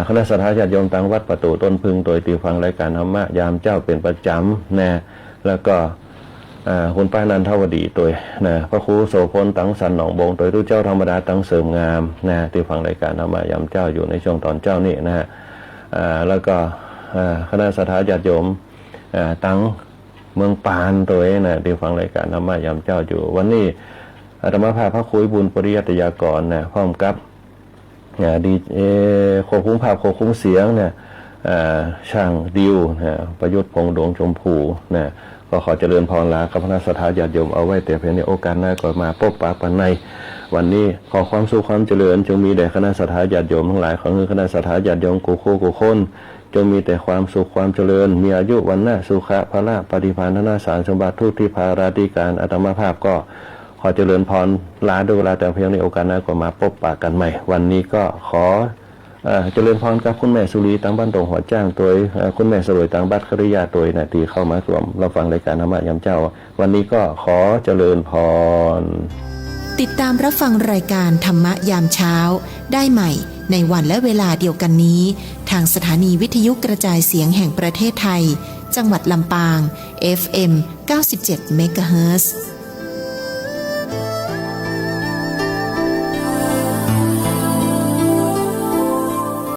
คณะสัตยาติโยมทางวัดประตูต้นพึงตัวที่ฟังรายการธรรมะยามเจ้าเป็นประจำนะแล้วก็คุณป้านันทวดีตัวนะพระครูโสพลตังสันหนองบงตัวรู้เจ้าธรรมดาตังเสริมงามนะที่ฟังรายการธรรมะยามเจ้าอยู่ในช่วงตอนเจ้านี่นะฮะแล้วก็คณะสัตยาติโยมตังเมืองปานตัวนะที่ฟังรายการธรรมะยามเจ้าอยู่วันนี้อาตมาภาพพระคุยบุญปริยัติยากรนะพร้อมกับดีควบคุมภาพควบคุมเสียงเนี่ยช่างดิวประยุทธ์พงษ์ดวงชมพูนะก็ขอเจริญพรลากับพระสัทธาญาติโยมเอาไว้แต่เพียงในโอกาสหน้าก่อนมาพบปะกันในวันนี้ขอความสุขความเจริญจงมีแด่คณะสัทธาญาติโยมทั้งหลายของคณะสัทธาญาติโยมกุคนจงมีแต่ความสุขความเจริญมีอายุวันนะสุขะพละปฏิภาณธนาสารสมบัติทุกที่ภาราธิการอาตมาภาพก็ขอเจริญพรลาด้วยเวลาแต่เพียงในโอกาสหน้าก่อนมาพบปะกันใหม่วันนี้ก็ขอเจริญพรกับคุณแม่สุรีตังบ้านตรงหัวจ้างตัวคุณแม่สรวยตังบ้านคริยาตัวนะที่เข้ามาร่วมเราฟังรายการธรรมะยามเจ้าวันนี้ก็ขอเจริญพรติดตามรับฟังรายการธรรมะยามเช้าได้ใหม่ในวันและเวลาเดียวกันนี้ทางสถานีวิทยุกระจายเสียงแห่งประเทศไทยจังหวัดลำปาง FM 97 เมกะเฮิรตซ์